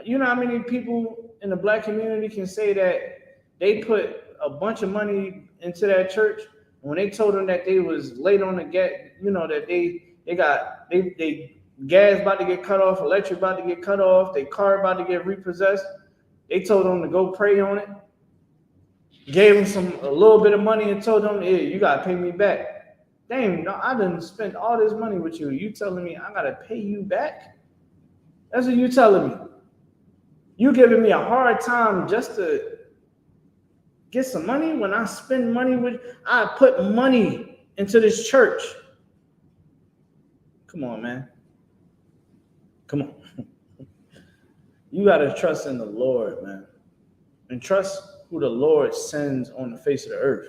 You know how many people in the black community can say that they put a bunch of money into that church, and when they told them that they was late on the gas, you know, that they gas about to get cut off, electric about to get cut off, their car about to get repossessed, they told them to go pray on it. Gave them a little bit of money and told them, hey, you got to pay me back. Dang, no, I done spent all this money with you. You telling me I got to pay you back? That's what you telling me. You giving me a hard time just to get some money when I spend money I put money into this church. Come on, man. Come on. You got to trust in the Lord, man. And trust who the Lord sends on the face of the earth.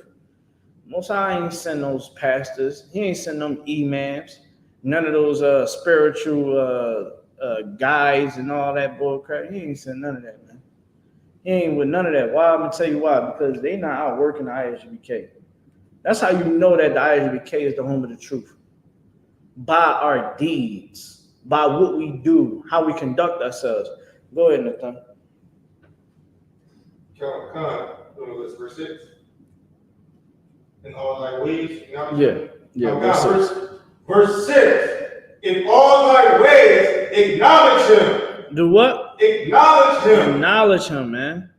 Most High ain't send those pastors. He ain't send them imams. None of those spiritual guides and all that bull crap. He ain't send none of that, man. He ain't with none of that. Why? I'm going to tell you why. Because they not out working the I.S.U.P.K. That's how you know that the I.S.U.P.K is the home of the truth. By our deeds. By what we do. How we conduct ourselves. Go ahead, Nathan. Verse 6. In all thy ways. Verse 6. In all thy ways, acknowledge him. Do what? Acknowledge him. Acknowledge him, man.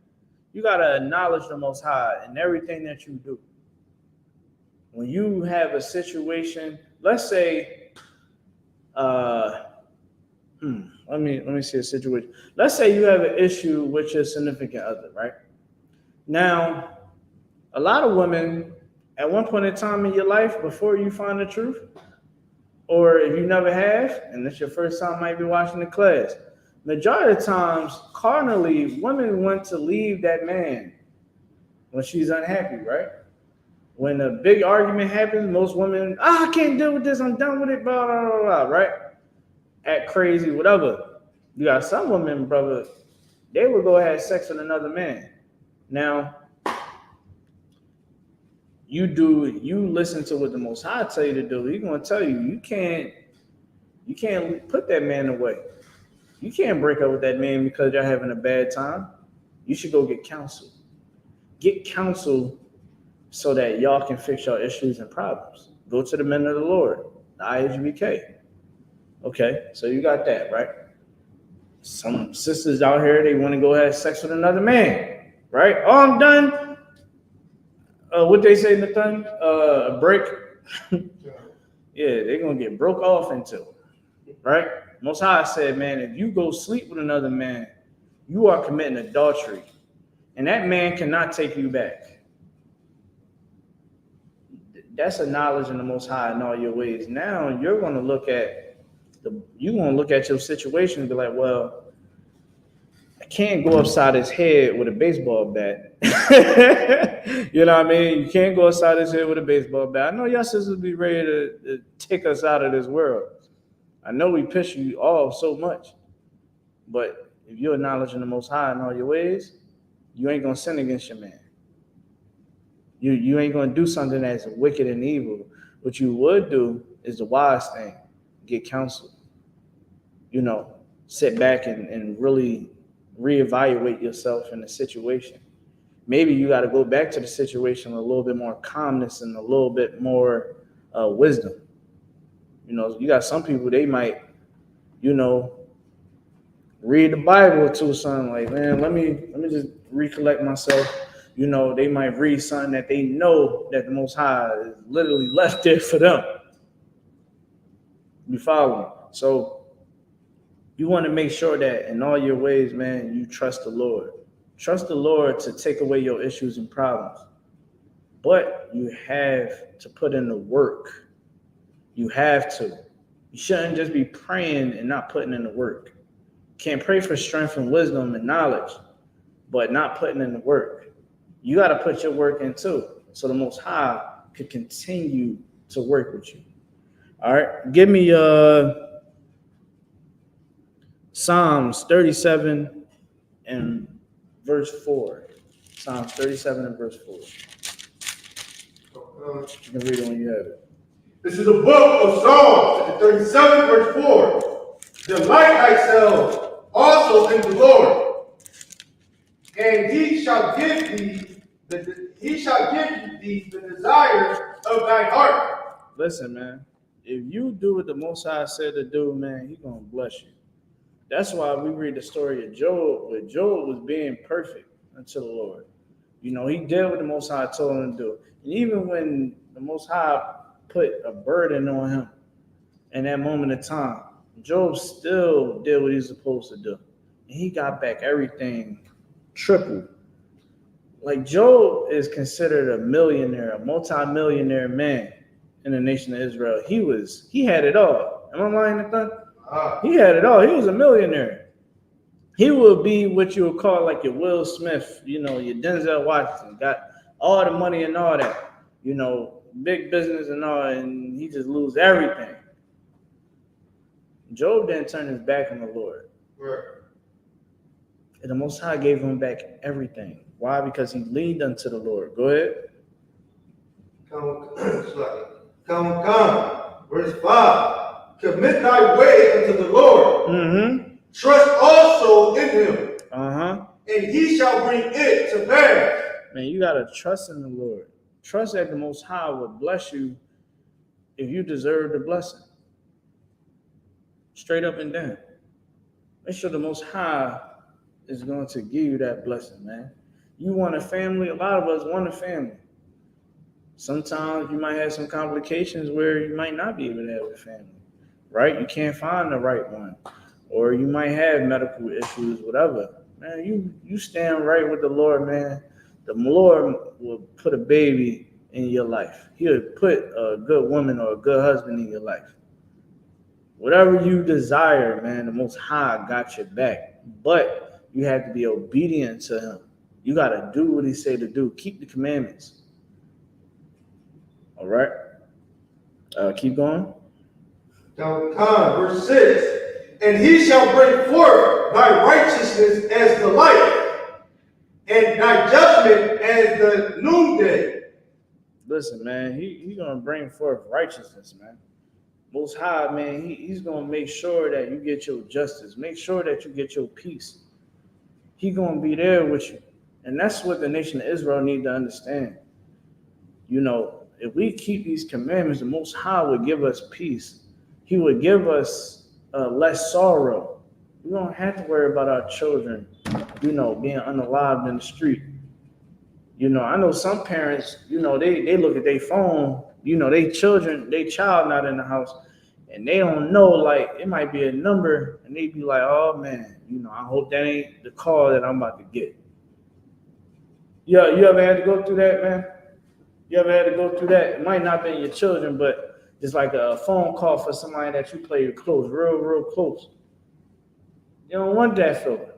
You got to acknowledge the Most High in everything that you do. When you have a situation, let's say, let me see a situation. Let's say you have an issue with your significant other, right? Now, a lot of women, at one point in time in your life, before you find the truth, or if you never have, and it's your first time might be watching the class, majority of times, carnally, women want to leave that man when she's unhappy, right? When a big argument happens, most women, I can't deal with this, I'm done with it, blah, blah, blah, blah, right? Act crazy, whatever. You got some women, brother, they would go have sex with another man. Now, you listen to what the Most High tell you to do. He's gonna tell you, you can't put that man away. You can't break up with that man because you're having a bad time. You should go get counsel. Get counsel so that y'all can fix your issues and problems. Go to the men of the Lord, the I.S.U.P.K. Okay, so you got that, right? Some sisters out here, they want to go have sex with another man, right? Oh, I'm done. What they say, Nathan? A break. Yeah, they're going to get broke off into, right? Most High said, man, if you go sleep with another man, you are committing adultery. And that man cannot take you back. That's a knowledge in the Most High in all your ways. Now you're going to look at your situation and be like, well, I can't go upside his head with a baseball bat. You know what I mean? You can't go upside his head with a baseball bat. I know your sisters be ready to take us out of this world. I know we piss you off so much. But if you're acknowledging the Most High in all your ways, you ain't gonna sin against your man. You ain't gonna do something that's wicked and evil. What you would do is the wise thing: get counsel. Sit back and really reevaluate yourself in the situation. Maybe you got to go back to the situation with a little bit more calmness and a little bit more wisdom. You got some people, they might, read the Bible to something like, man, let me just recollect myself. They might read something that they know that the Most High is literally left there for them. You follow me? So you want to make sure that in all your ways, man, you trust the Lord. Trust the Lord to take away your issues and problems. But you have to put in the work. You have to. You shouldn't just be praying and not putting in the work. Can't pray for strength and wisdom and knowledge, but not putting in the work. You got to put your work in too, so the Most High could continue to work with you. All right, give me Psalms 37 and verse 4. Psalms 37 and verse 4. You can read it when you have it. This is the book of Psalms, 37, verse 4. Delight thyself also in the Lord, and he shall give thee the desires of thy heart. Listen, man. If you do what the Most High said to do, man, He's gonna bless you. That's why we read the story of Job, where Job was being perfect unto the Lord. He did what the Most High told him to do. And even when the Most High put a burden on him in that moment of time, Job still did what he's supposed to do. And he got back everything triple. Like, Job is considered a millionaire, a multi-millionaire man in the nation of Israel. He had it all. Am I lying, Nathan? He had it all. He was a millionaire. He would be what you would call like your Will Smith, your Denzel Washington, got all the money and all that, big business and all, and he just lose everything. Job didn't turn his back on the Lord. Right. And the Most High gave him back everything. Why? Because he leaned unto the Lord. Go ahead. Come. Verse 5. Commit thy way unto the Lord. Mm-hmm. Trust also in him. Uh-huh. And he shall bring it to pass. Man, you got to trust in the Lord. Trust that the Most High will bless you if you deserve the blessing. Straight up and down. Make sure the Most High is going to give you that blessing, man. You want a family? A lot of us want a family. Sometimes you might have some complications where you might not be able to have a family, right? You can't find the right one. Or you might have medical issues, whatever. Man, you stand right with the Lord, man. The Lord will put a baby in your life. He'll put a good woman or a good husband in your life. Whatever you desire, man, the Most High got your back. But you have to be obedient to him. You got to do what he said to do. Keep the commandments. All right? Keep going. Verse 6. And he shall bring forth thy righteousness as the light, and thy judgment as the noonday. Listen, man, he's going to bring forth righteousness, man. Most High, man, he's going to make sure that you get your justice. Make sure that you get your peace. He's going to be there with you. And that's what the nation of Israel need to understand. If we keep these commandments, the Most High would give us peace. He would give us less sorrow. We don't have to worry about our children, being unalived in the street. I know some parents, they look at their phone, they child not in the house, and they don't know, like, it might be a number, and they be like, oh man, I hope that ain't the call that I'm about to get. You ever had to go through that, man? You ever had to go through that? It might not be your children, but it's like a phone call for somebody that you play close, real close. You don't want that feeling.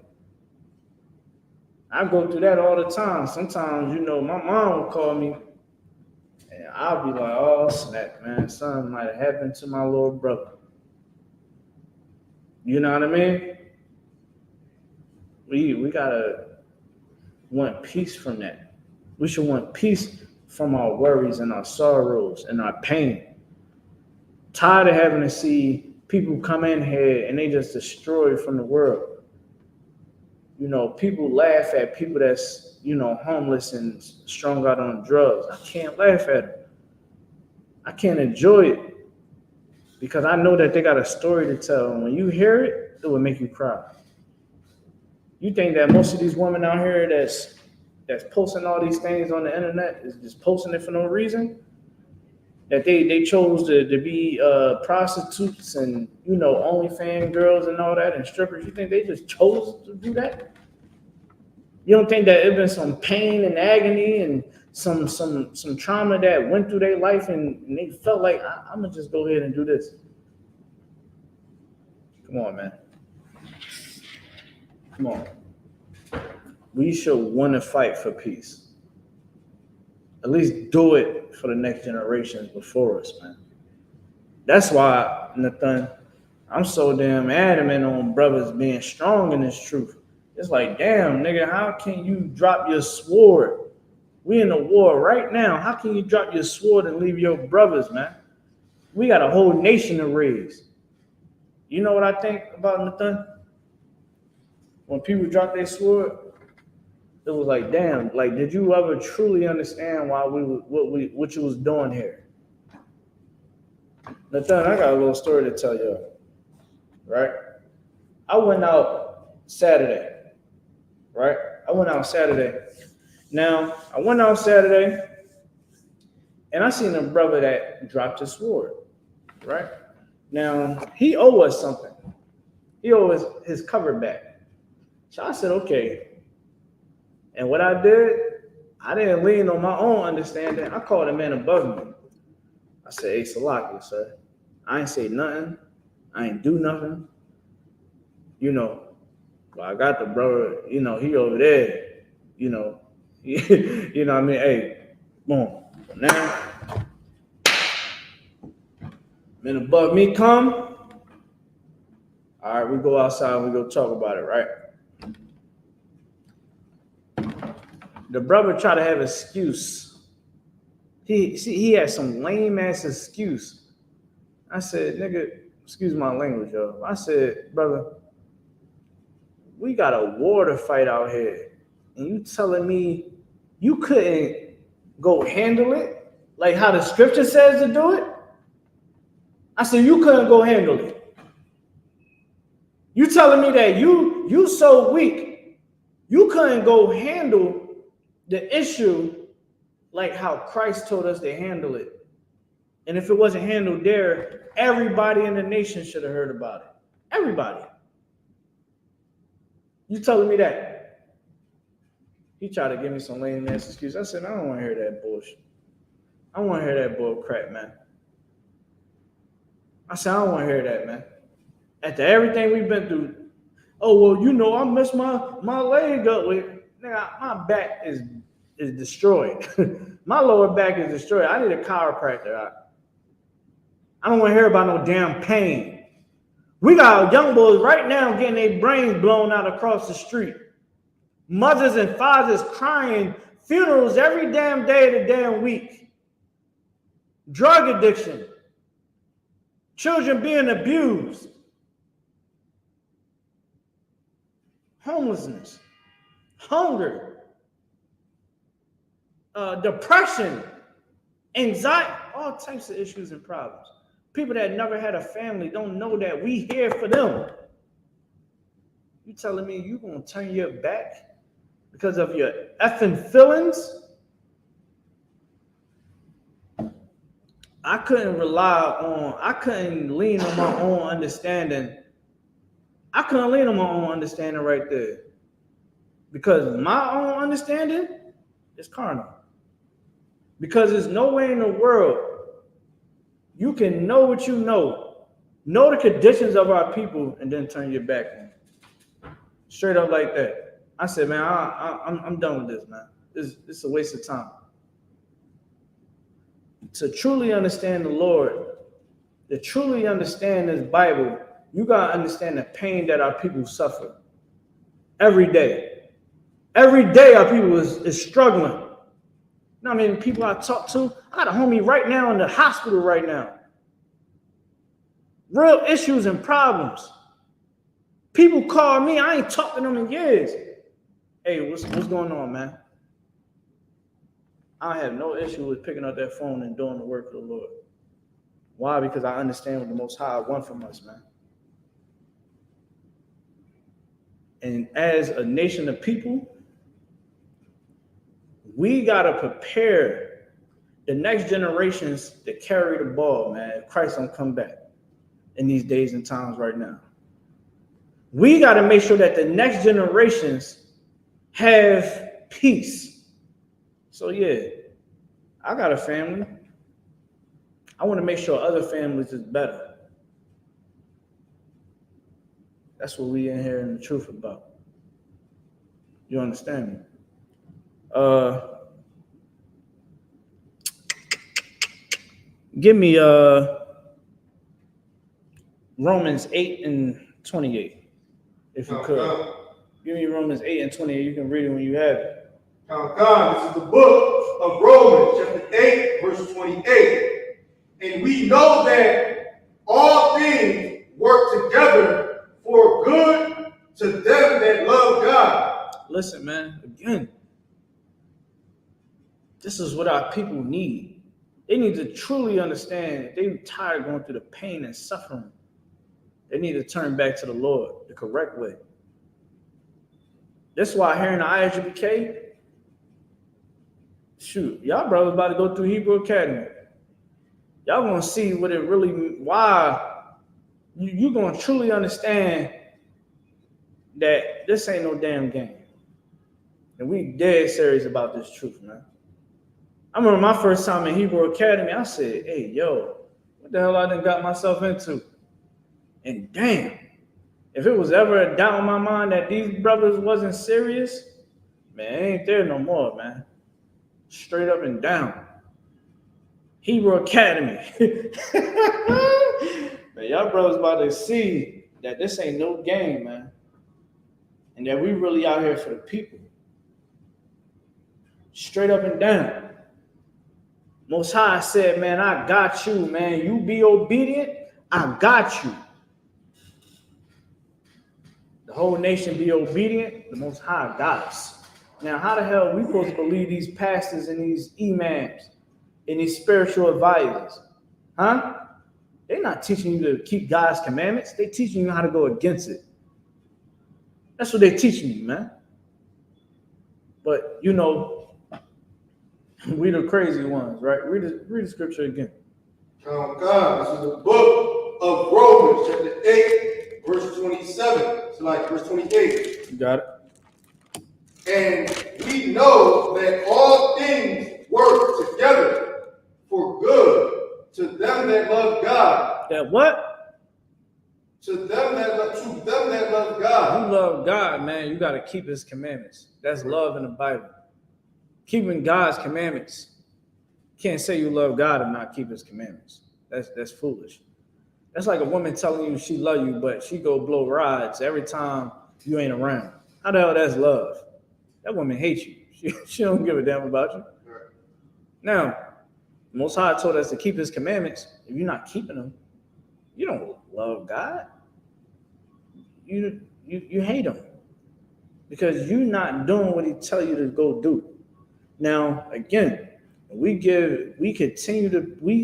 I go through that all the time. Sometimes, my mom will call me, and I'll be like, oh, snap, man. Something might have happened to my little brother. You know what I mean? we gotta want peace from that. We should want peace from our worries and our sorrows and our pain. Tired of having to see people come in here and they just destroy from the world. You know, people laugh at people that's, you know, homeless and strung out on drugs. I can't laugh at them. I can't enjoy it because I know that they got a story to tell. And when you hear it, it will make you cry. You think that most of these women out here that's posting all these things on the internet is just posting it for no reason? That they chose to be prostitutes and, you know, OnlyFans girls and all that and strippers. You think they just chose to do that? You don't think that it been some pain and agony and some trauma that went through their life and they felt like, I'm gonna just go ahead and do this? Come on, man. Come on. We should want to fight for peace. At least do it for the next generations before us, man. That's why, Nathan, I'm so damn adamant on brothers being strong in this truth. It's like, damn, nigga, how can you drop your sword? We in a war right now. How can you drop your sword and leave your brothers, man? We got a whole nation to raise. You know what I think about Nathan? When people drop their sword, it was like, damn, like, did you ever truly understand why what you was doing here? Nathan, I got a little story to tell you, right? I went out Saturday, right? Now, I went out Saturday, and I seen a brother that dropped his sword, right? Now, he owed us something. He owed us his cover back. So I said, okay. And what I did, I didn't lean on my own understanding. I called a man above me. I said, hey, Salaki, sir. I ain't say nothing. I ain't do nothing. You know, well, I got the brother, you know, he over there, you know. You know what I mean? Hey, boom. Now, man above me come. All right, we go outside and we go talk about it, right? The brother tried to have excuse. He had some lame ass excuse. I said, nigga, excuse my language, yo. I said, brother, we got a war to fight out here. And you telling me you couldn't go handle it like how the scripture says to do it? I said, you couldn't go handle it. You telling me that you so weak, you couldn't go handle the issue like how Christ told us to handle it. And if it wasn't handled there, everybody in the nation should have heard about it. Everybody. You telling me that? He tried to give me some lame ass excuse. I said, I don't want to hear that bullshit. I don't want to hear that bull crap, man. I said, I don't want to hear that, man. After everything we've been through, oh, well, you know, I messed my leg up with, nigga, my back is destroyed. My lower back is destroyed. I need a chiropractor. I don't want to hear about no damn pain. We got young boys right now getting their brains blown out across the street. Mothers and fathers crying, funerals every damn day of the damn week. Drug addiction. Children being abused. Homelessness. Hunger. Depression. Anxiety. All types of issues and problems. People that never had a family don't know that we here for them. You telling me you gonna turn your back because of your effing feelings? I couldn't lean on my own understanding. I couldn't lean on my own understanding right there. Because my own understanding is carnal. Because there's no way in the world you can know what you know the conditions of our people, and then turn your back on them. Straight up like that. I said, man, I'm done with this, man. This is a waste of time. To truly understand the Lord, to truly understand this Bible, you got to understand the pain that our people suffer. every day. Every day our people is struggling. You know, I mean, people I talk to, I got a homie right now in the hospital right now. Real issues and problems. People call me, I ain't talked to them in years. Hey, what's going on, man? I have no issue with picking up that phone and doing the work of the Lord. Why? Because I understand what the Most High wants from us, man. And as a nation of people, we got to prepare the next generations to carry the ball, man. If Christ don't come back in these days and times right now. We got to make sure that the next generations have peace. So, yeah, I got a family. I want to make sure other families is better. That's what we in here in the truth about. You understand me? Give me Romans 8 and 28, if you could. Give me Romans 8 and 28. You can read it when you have it. God, this is the book of Romans, chapter 8, verse 28. And we know that all things work together for good to them that love God. Listen, man, again, this is what our people need. They need to truly understand they're tired of going through the pain and suffering. They need to turn back to the Lord the correct way. That's why here in the I.S.U.P.K, shoot, y'all brothers about to go through Hebrew Academy. Y'all gonna see what it really, why you gonna truly understand that this ain't no damn game. And we dead serious about this truth, man. I remember my first time in Hebrew Academy, I said, hey, yo, what the hell I done got myself into? And damn, if it was ever a doubt in my mind that these brothers wasn't serious, man, it ain't there no more, man. Straight up and down. Hebrew Academy. Man, y'all brothers about to see that this ain't no game, man. And that we really out here for the people. Straight up and down. Most High said, man, I got you, man. You be obedient, I got you. The whole nation be obedient, the Most High got us. Now, how the hell are we supposed to believe these pastors and these imams and these spiritual advisors? Huh? They're not teaching you to keep God's commandments. They're teaching you how to go against it. That's what they're teaching you, man. But, you know, we the crazy ones, right? Read the scripture again. Oh God, this is the book of Romans, chapter 8, verse 27. So like verse 28. You got it. And we know that all things work together for good to them that love God. That what? To them that love God. You love God, man. You got to keep his commandments. That's love in the Bible. Keeping God's commandments. Can't say you love God and not keep his commandments. That's foolish. That's like a woman telling you she love you, but she go blow rides every time you ain't around. How the hell that's love? That woman hates you. She don't give a damn about you. Right. Now, the Most High told us to keep his commandments. If you're not keeping them, you don't love God. You hate him because you're not doing what he tell you to go do. Now, again,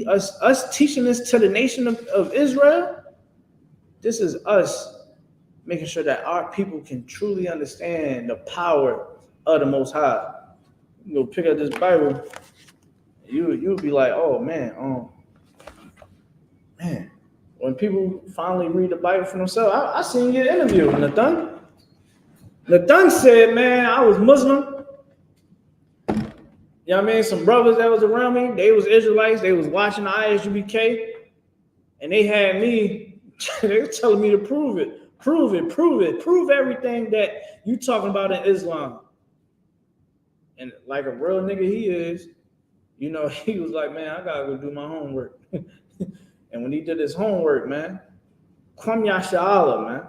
us teaching this to the nation of Israel. This is us making sure that our people can truly understand the power of the Most High. You go pick up this Bible, you'll be like, oh man, man. When people finally read the Bible for themselves, I seen you interview Nathan. Nathan said, man, I was Muslim. You know what I mean? Some brothers that was around me, they was Israelites, they was watching the I.S.U.P.K, and they had me, they were telling me to prove it, prove everything that you talking about in Islam. And like a real nigga he is, you know, he was like, man, I gotta go do my homework. And when he did his homework, man, Kwam Yashala, man,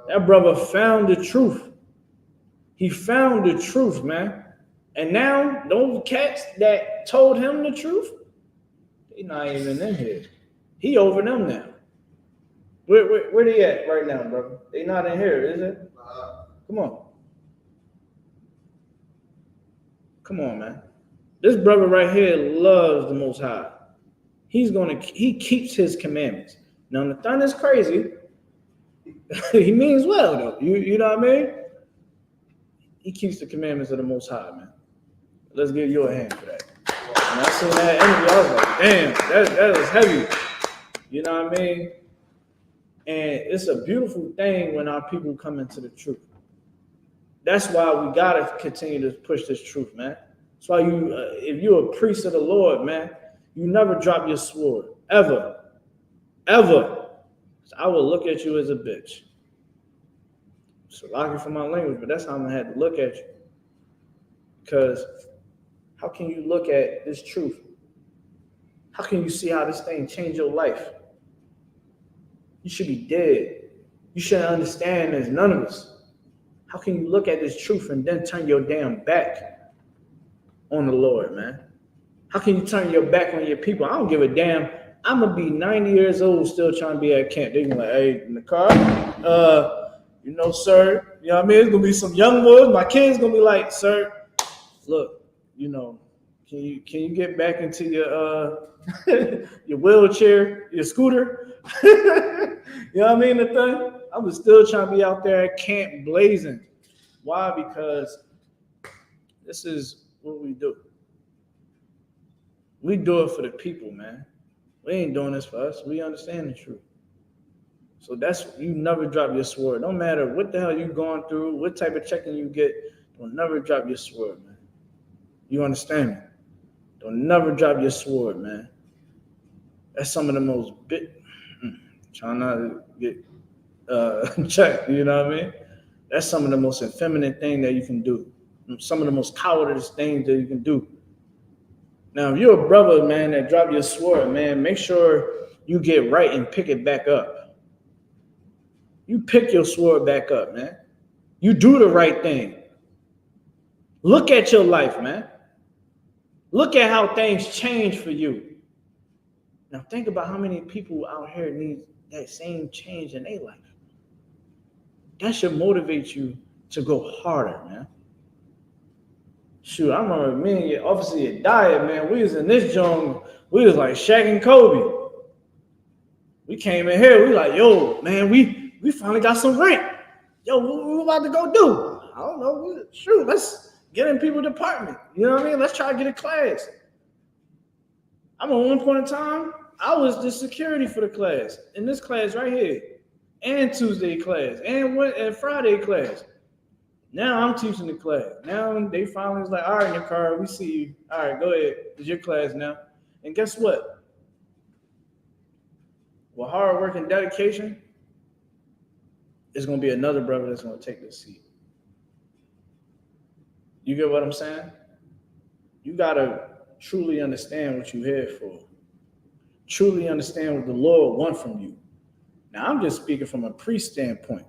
that brother found the truth. He found the truth, man. And now those cats that told him the truth, they not even in here. He over them now. Where they at right now, brother? They not in here, is it? Come on. Come on, man. This brother right here loves the Most High. He keeps his commandments. Now, Nathan is crazy. He means well, though. You know what I mean? He keeps the commandments of the Most High, man. Let's give you a hand for that. When I seen that interview, I was like, damn, that is heavy. You know what I mean? And it's a beautiful thing when our people come into the truth. That's why we gotta continue to push this truth, man. That's why if you're a priest of the Lord, man, you never drop your sword, ever. I will look at you as a bitch. So lucky for my language, but that's how I'm gonna have to look at you. Because how can you look at this truth? How can you see how this thing changed your life? You should be dead. You shouldn't understand as none of us. How can you look at this truth and then turn your damn back on the Lord, man? How can you turn your back on your people? I don't give a damn. I'm going to be 90 years old still trying to be at camp. They're going to be like, hey, in the car, sir, you know what I mean? It's going to be some young boys. My kids going to be like, sir, look, can you get back into your your wheelchair, your scooter? You know what I mean? The thing? I was still trying to be out there at camp blazing. Why? Because this is what we do. We do it for the people, man. We ain't doing this for us. We understand the truth. So you never drop your sword. No matter what the hell you're going through, what type of checking you get, don't never drop your sword, man. You understand me? Don't never drop your sword, man. That's some of the most trying not to get checked, you know what I mean? That's some of the most effeminate thing that you can do. Some of the most cowardice things that you can do. Now, if you're a brother, man, that drop your sword, man, make sure you get right and pick it back up. You pick your sword back up, man. You do the right thing. Look at your life, man. Look at how things change for you. Now, think about how many people out here need that same change in their life. That should motivate you to go harder, man. Shoot, I remember me and your officer, your diet, man. We was in this jungle. We was like Shaq and Kobe. We came in here. We like, yo, man, we finally got some rank. Yo, what we about to go do? I don't know. Shoot, let's get in people's department. You know what I mean? Let's try to get a class. I'm at one point in time, I was the security for the class. In this class right here. And Tuesday class. And Friday class. Now I'm teaching the class. Now they finally was like, all right, Nicole, we see you. All right, go ahead. It's your class now. And guess what? With hard work and dedication, there's going to be another brother that's going to take this seat. You get what I'm saying? You got to truly understand what you're here for. Truly understand what the Lord wants from you. Now, I'm just speaking from a priest standpoint.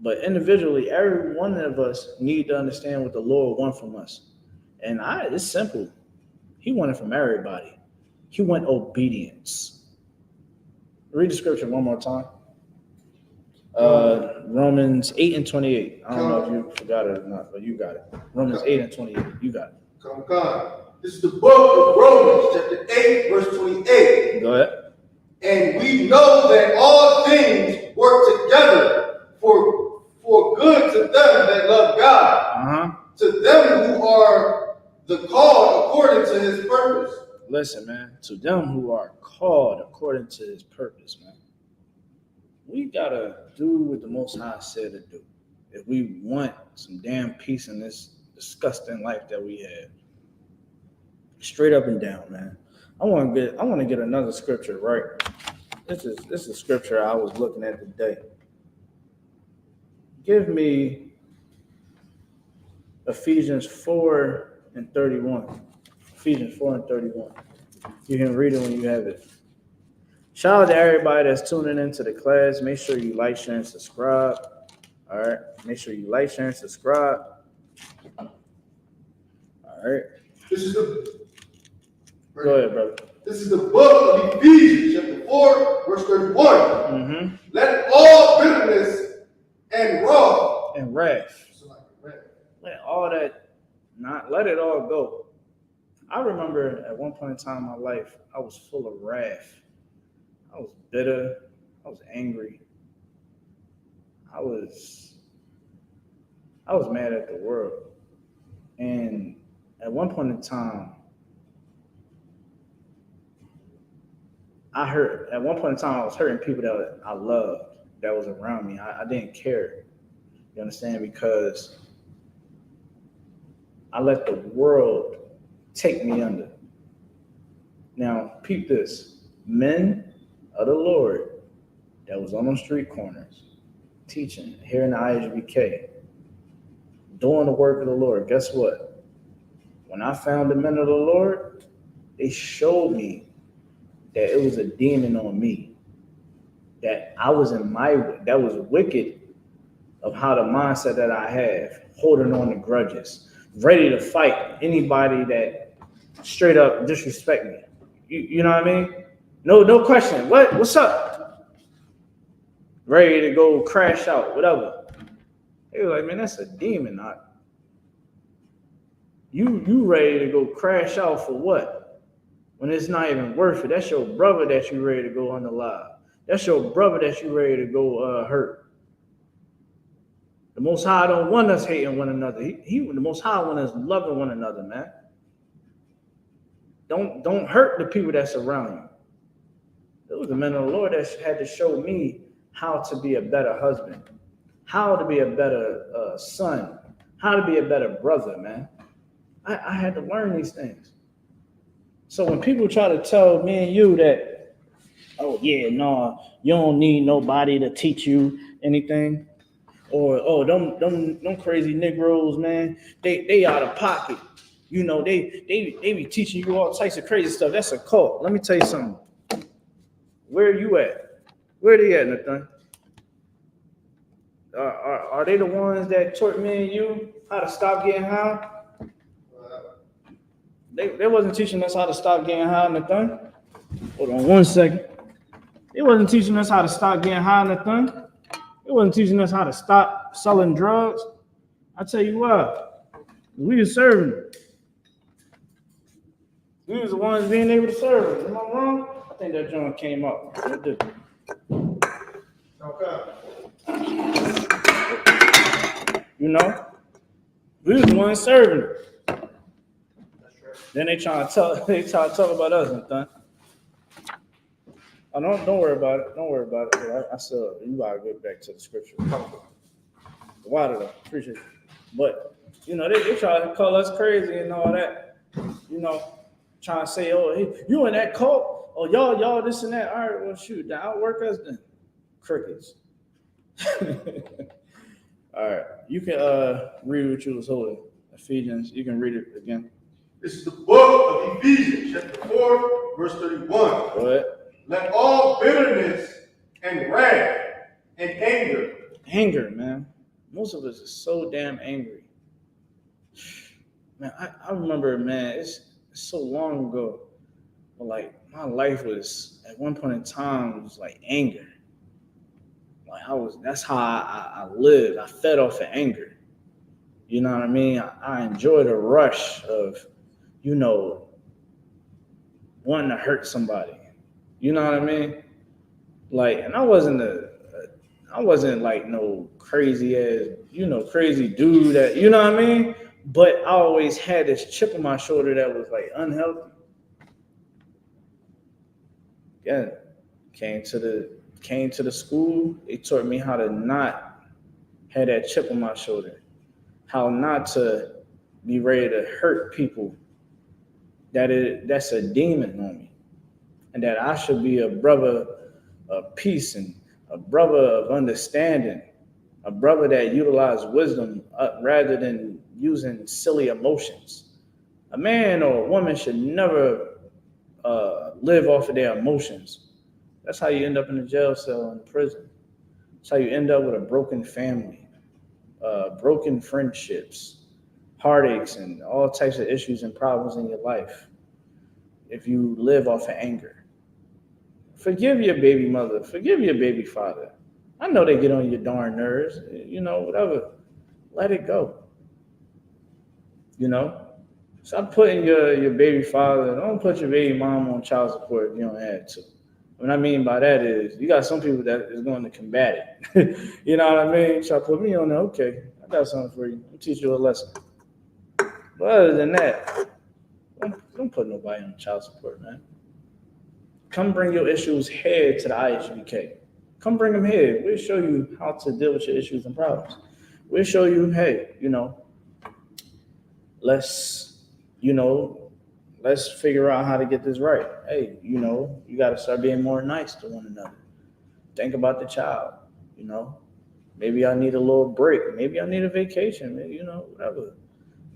But individually, every one of us need to understand what the Lord wants from us. And it's simple. He wanted from everybody. He want obedience. Read the scripture one more time. Romans 8:28. I don't know if you forgot it or not, but you got it. Romans 8:28. You got it. Come. This is the book of Romans, chapter 8, verse 28. Go ahead. And we know that all things work together for good to them that love God, to them who are the called according to his purpose. Listen, man, to them who are called according to his purpose, man. We got to do what the Most High said to do if we want some damn peace in this disgusting life that we have. Straight up and down, man. I want to get another scripture, right? This is scripture I was looking at today. Give me Ephesians 4:31. Ephesians 4:31. You can read it when you have it. Shout out to everybody that's tuning into the class. Make sure you like, share, and subscribe. All right. Make sure you like, share, and subscribe. All right. This is the Go ahead, brother. This is the book of Ephesians, chapter 4, verse 31. Mm-hmm. Let all bitterness and wrath And wrath. Let all that, not let it all go. I remember at one point in time in my life, I was full of wrath. I was bitter. I was angry. I was mad at the world. And at one point in time, I was hurting people that I loved, that was around me. I didn't care. You understand? Because I let the world take me under. Now, peep this. Men of the Lord that was on those street corners, teaching, here in the I.S.U.P.K, doing the work of the Lord. Guess what? When I found the men of the Lord, they showed me that it was a demon on me, that I was that was wicked of how the mindset that I have, holding on to grudges, ready to fight anybody that straight up disrespect me. You know what I mean? No question. What's up? Ready to go crash out, whatever. They were like, man, that's a demon. You ready to go crash out for what? When it's not even worth it. That's your brother that you ready to go unalive. That's your brother that you ready to go hurt. The Most High don't want us hating one another. The Most High want us loving one another, man. Don't hurt the people that's around you. It was the men of the Lord that had to show me how to be a better husband, how to be a better son, how to be a better brother, man. I had to learn these things. So when people try to tell me and you that, oh yeah, no, you don't need nobody to teach you anything, or oh, them crazy Negroes, man, they out of pocket. You know, they be teaching you all types of crazy stuff. That's a cult. Let me tell you something. Where are you at? Where they at, Nathan? Are they the ones that taught me and you how to stop getting high? They wasn't teaching us how to stop getting high, Nathan. Hold on 1 second. They wasn't teaching us how to stop getting high, Nathan. They wasn't teaching us how to stop selling drugs. I tell you what, we were serving them. We was the ones being able to serve them. Am I wrong? I think that joint came up. It did. Okay. You know, we was the ones serving them. Then they try to talk about us and thing. Oh, don't worry about it. Don't worry about it. I said you gotta get back to the scripture. The water though, appreciate it. But you know, they try to call us crazy and all that. You know, trying to say, oh, hey, you in that cult? Oh, y'all this and that. All right, well shoot, outwork us then. Crickets. All right, you can read what you was holding. Ephesians, you can read it again. This is the book of Ephesians, chapter 4, verse 31. Go ahead. Let all bitterness and wrath and anger. Anger, man. Most of us are so damn angry. Man, I remember, man, it's so long ago. But like my life was at one point in time was like anger. Like that's how I lived. I fed off of anger. You know what I mean? I enjoyed the rush of, you know, wanting to hurt somebody. You know what I mean? Like, and I wasn't like no crazy ass, you know, crazy dude that, you know what I mean? But I always had this chip on my shoulder that was like unhealthy. Again, came to the school, they taught me how to not have that chip on my shoulder, how not to be ready to hurt people. That's a demon on me, and that I should be a brother of peace and a brother of understanding, a brother that utilizes wisdom rather than using silly emotions. A man or a woman should never live off of their emotions. That's how you end up in a jail cell in prison. That's how you end up with a broken family. broken friendships, heartaches, and all types of issues and problems in your life if you live off of anger. Forgive your baby mother. Forgive your baby father. I know they get on your darn nerves. Whatever. Let it go. Stop putting your baby father. Don't put your baby mom on child support if you don't have to. What I mean by that is you got some people that is going to combat it. You know what I mean? Try to put me on there. Okay, I got something for you. I'll teach you a lesson. But other than that, don't put nobody on child support, man. Come bring your issues here to the I.S.U.P.K. Come bring them here. We'll show you how to deal with your issues and problems. We'll show you, hey, let's figure out how to get this right. Hey, you got to start being more nice to one another. Think about the child, Maybe I need a little break. Maybe I need a vacation, maybe, whatever.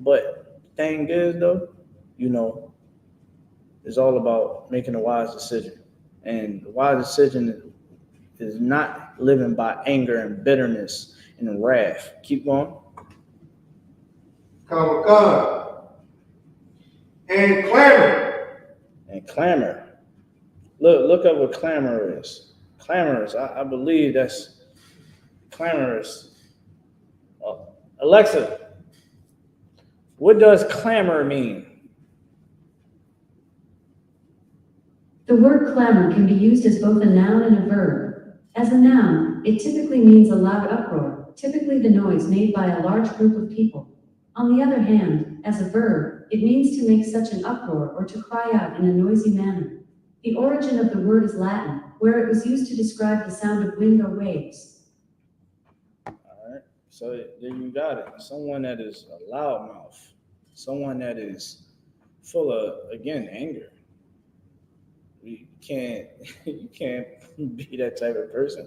But the thing is, though, it's all about making a wise decision. And the wise decision is not living by anger and bitterness and wrath. Keep going. And clamor. And clamor. Look up what clamor is. Clamorous. I believe that's clamorous. Alexa, what does clamor mean? The word clamor can be used as both a noun and a verb. As a noun, it typically means a loud uproar, typically the noise made by a large group of people. On the other hand, as a verb, it means to make such an uproar or to cry out in a noisy manner. The origin of the word is Latin, where it was used to describe the sound of wind or waves. All right, so there you got it. Someone that is a loudmouth, someone that is full of, again, anger. You can't be that type of person.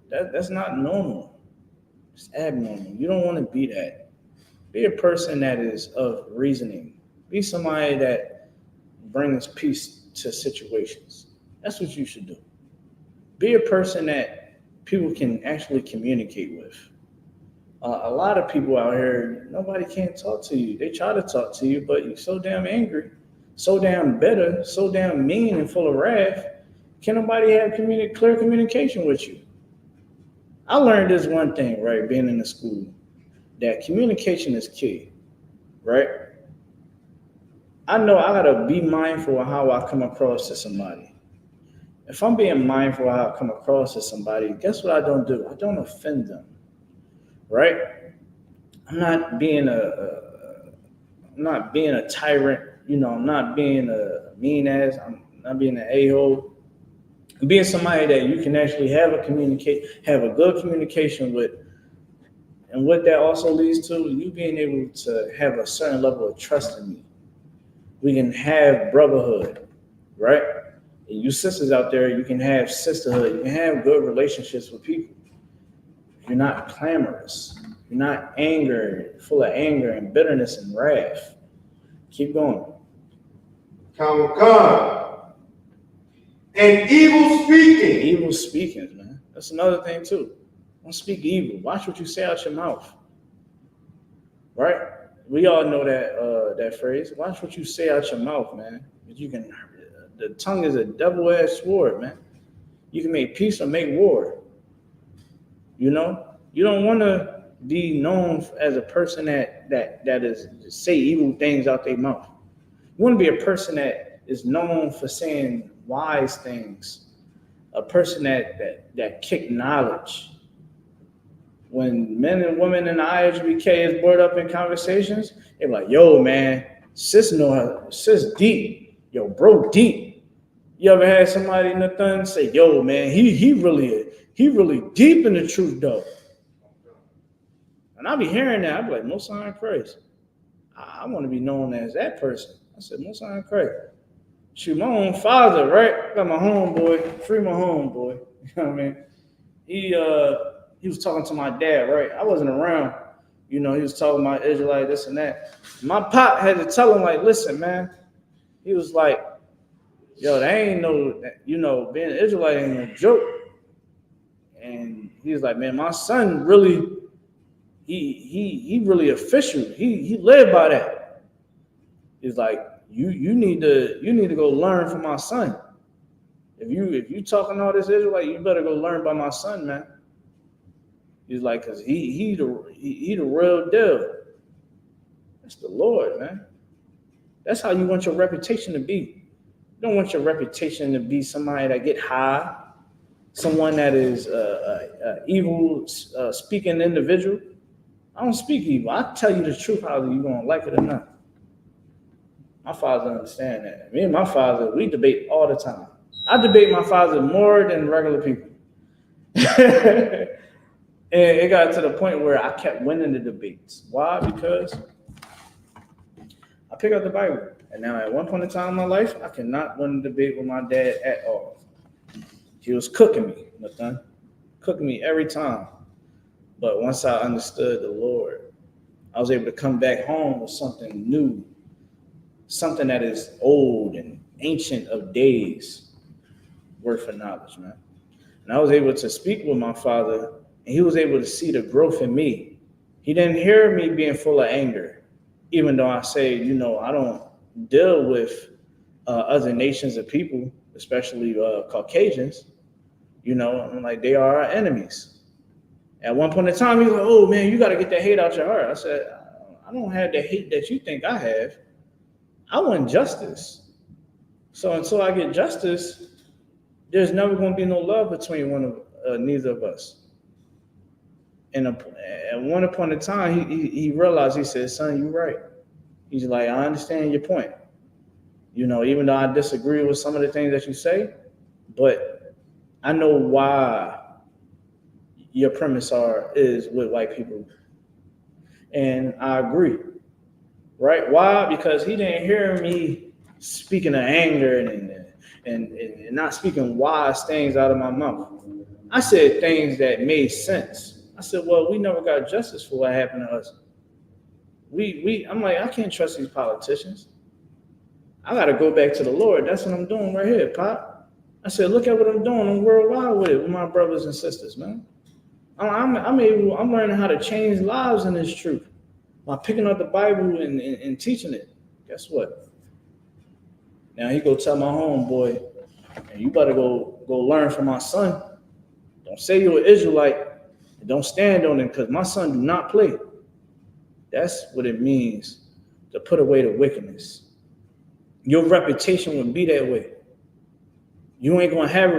That's not normal. It's abnormal. You don't want to be that. Be a person that is of reasoning. Be somebody that brings peace to situations. That's what you should do. Be a person that people can actually communicate with. A lot of people out here, nobody can't talk to you. They try to talk to you, but you're so damn angry, so damn bitter, so damn mean and full of wrath. Can nobody have clear communication with you? I learned this one thing, right, being in the school, that communication is key, right? I know I gotta be mindful of how I come across to somebody. If I'm being mindful of how I come across to somebody, guess what I don't do? I don't offend them, right? I'm not being a tyrant, I'm not being a mean ass, I'm not being an a-hole. Being somebody that you can actually have a good communication with. And what that also leads to, you being able to have a certain level of trust in me. We can have brotherhood, right? And you sisters out there, you can have sisterhood. You can have good relationships with people. You're not clamorous. You're not full of anger and bitterness and wrath. Keep going. And evil speaking. Evil speaking, man. That's another thing too. Don't speak evil. Watch what you say out your mouth. Right? We all know that phrase. Watch what you say out your mouth, man. The tongue is a double-edged sword, man. You can make peace or make war. You don't want to be known as a person that is say evil things out their mouth. You want to be a person that is known for saying wise things, a person that kick knowledge. When men and women in the I.S.U.P.K is brought up in conversations, they're like, yo, man, sis deep. Yo, bro, deep. You ever had somebody in the thing say, yo, man, he really deep in the truth, though. And I'll be hearing that. I'll be like, Most High in Christ. I want to be known as that person. I said, Most High in Christ. Shoot, my own father, right? Got my homeboy, free my homeboy. You know what I mean? He was talking to my dad, right? I wasn't around. He was talking about Israelite, this and that. My pop had to tell him, like, listen, man. He was like, yo, that ain't being an Israelite ain't no joke. And he was like, man, my son really, he really official. He led by that. He's like, you need to go learn from my son. If you talking all this Israelite, you better go learn by my son, man. He's like, cause he the real deal. That's the Lord, man. That's how you want your reputation to be. You don't want your reputation to be somebody that get high, someone that is evil speaking individual. I don't speak evil. I tell you the truth, how you gonna like it or not. My father understand that. Me and my father, we debate all the time. I debate my father more than regular people. And it got to the point where I kept winning the debates. Why? Because I pick up the Bible. And now at one point in time in my life, I cannot win a debate with my dad at all. He was cooking me, Nathan. Cooking me every time. But once I understood the Lord, I was able to come back home with something new, something that is old and ancient of days, worth of knowledge, man. And I was able to speak with my father, and he was able to see the growth in me. He didn't hear me being full of anger, even though I say, I don't deal with other nations of people, especially Caucasians. I'm like, they are our enemies. At one point in time, he's like, oh, man, you got to get that hate out your heart. I said, I don't have the hate that you think I have. I want justice. So until I get justice, there's never going to be no love between neither of us. And at one point in time, he realized, he said, son, you're right. He's like, I understand your point. Even though I disagree with some of the things that you say, but I know why your premise is with white people. And I agree. Right? Why? Because he didn't hear me speaking of anger and not speaking wise things out of my mouth. I said things that made sense. I said, well, we never got justice for what happened to us. I'm like, I can't trust these politicians. I got to go back to the Lord. That's what I'm doing right here, Pop. I said, look at what I'm doing. I'm worldwide with my brothers and sisters, man. I'm learning how to change lives in this truth. By picking up the Bible and teaching it. Guess what? Now he go tell my homeboy, and you better go learn from my son. Don't say you're an Israelite. And don't stand on it, because my son do not play. That's what it means to put away the wickedness. Your reputation would be that way. You ain't gonna have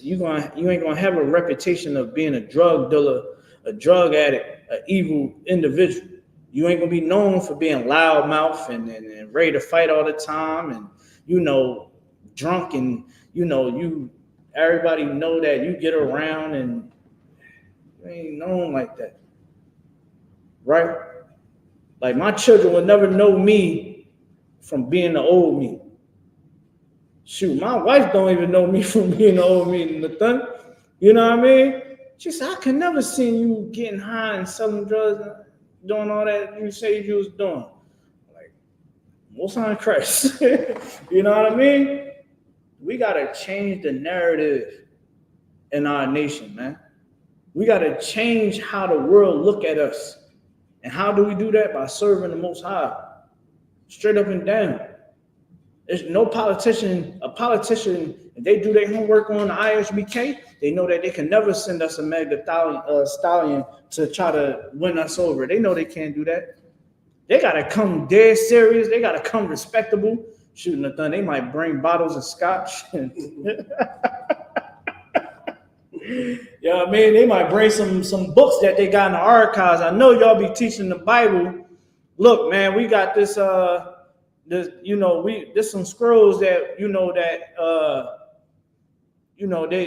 you ain't gonna have a reputation of being a drug dealer, a drug addict, an evil individual. You ain't gonna be known for being loudmouth and ready to fight all the time, and drunk, and everybody know that you get around, and you ain't known like that, right? Like my children will never know me from being the old me. Shoot, my wife don't even know me from being the old me, Nathan. You know what I mean? She said, I can never see you getting high and selling drugs, doing all that you say you was doing. Like, most high Christ. You know what I mean? We got to change the narrative in our nation, man. We got to change how the world look at us. And how do we do that? By serving the Most High. Straight up and down. There's no politician, if they do their homework on the I.S.U.P.K, they know that they can never send us a mega stallion to try to win us over. They know they can't do that. They got to come dead serious. They got to come respectable. Shooting a thun, they might bring bottles of scotch. You know what I mean? They might bring some books that they got in the archives. I know y'all be teaching the Bible. Look, man, we got this there's some scrolls that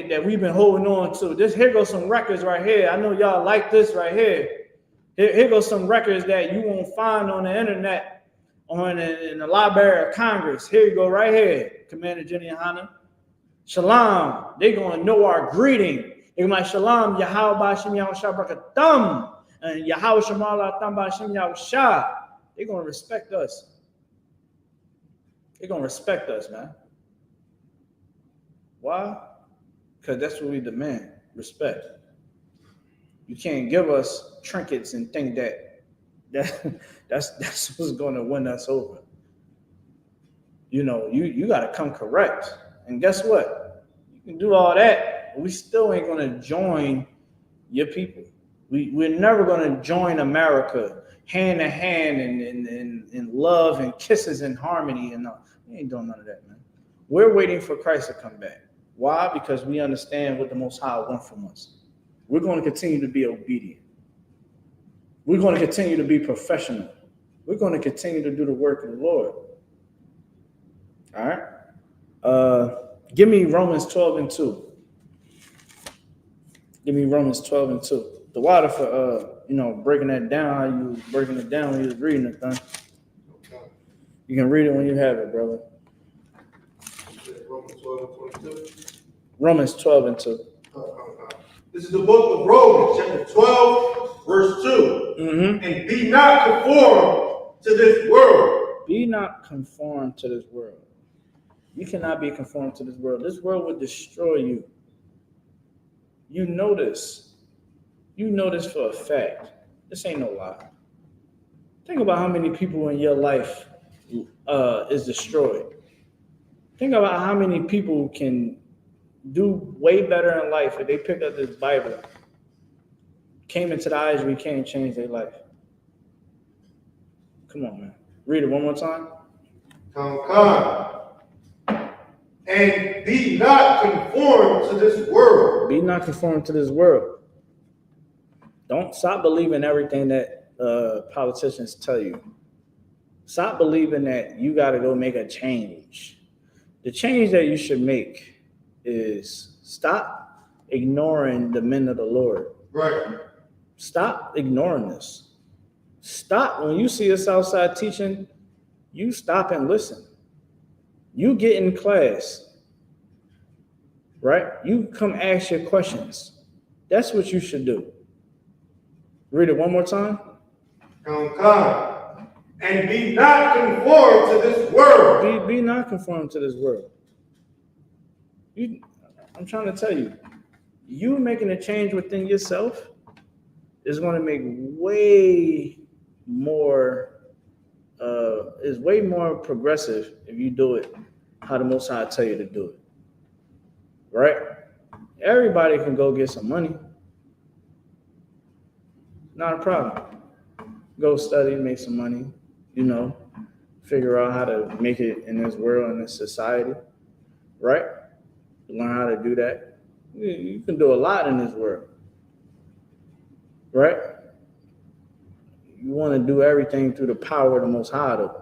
that we've been holding on to. Here goes some records right here. I know y'all like this right here. Here goes some records that you won't find on the internet in the Library of Congress. Here you go right here, Commander GEN.YAHANNA. Shalom. They're gonna know our greeting. They're like Shalom, Yahweh Bashim Yahushua Brakatam, and Yahweh Shemala Tam Bashim Yahushua. They're gonna respect us. They're going to respect us, man. Why? Because that's what we demand, respect. You can't give us trinkets and think that's what's going to win us over. You got to come correct. And guess what? You can do all that, but we still ain't going to join your people. We're never going to join America hand in hand and love and kisses and harmony. And we ain't doing none of that, man. We're waiting for Christ to come back. Why? Because we understand what the Most High wants from us. We're going to continue to be obedient. We're going to continue to be professional. We're going to continue to do the work of the Lord. All right. Give me Romans 12:2. Give me Romans 12:2. The water for breaking that down. How you was breaking it down when you was reading it, son. You can read it when you have it, brother. Romans 12:22. Romans 12:2. This is the book of Romans, chapter 12, verse 2. Mm-hmm. And be not conformed to this world. Be not conformed to this world. You cannot be conformed to this world. This world will destroy you. You know this. You know this for a fact. This ain't no lie. Think about how many people in your life is destroyed. Think about how many people can do way better in life if they pick up this Bible, came into the I.S.U.P.K and changed their life. Come on, man. Read it one more time. Come. And be not conformed to this world. Be not conformed to this world. Don't stop believing everything that politicians tell you. Stop believing that you got to go make a change. The change that you should make is stop ignoring the men of the Lord. Right. Stop ignoring this. Stop when you see us outside teaching, you stop and listen. You get in class, right? You come ask your questions. That's what you should do. Read it one more time. Come. And be not conformed to this world. Be not conformed to this world. I'm trying to tell you, you making a change within yourself is going to make way more progressive if you do it how the Most High tell you to do it. Right? Everybody can go get some money. Not a problem. Go study, make some money, figure out how to make it in this world, in this society. Right? Learn how to do that. You can do a lot in this world. Right? You want to do everything through the power of the Most High, though.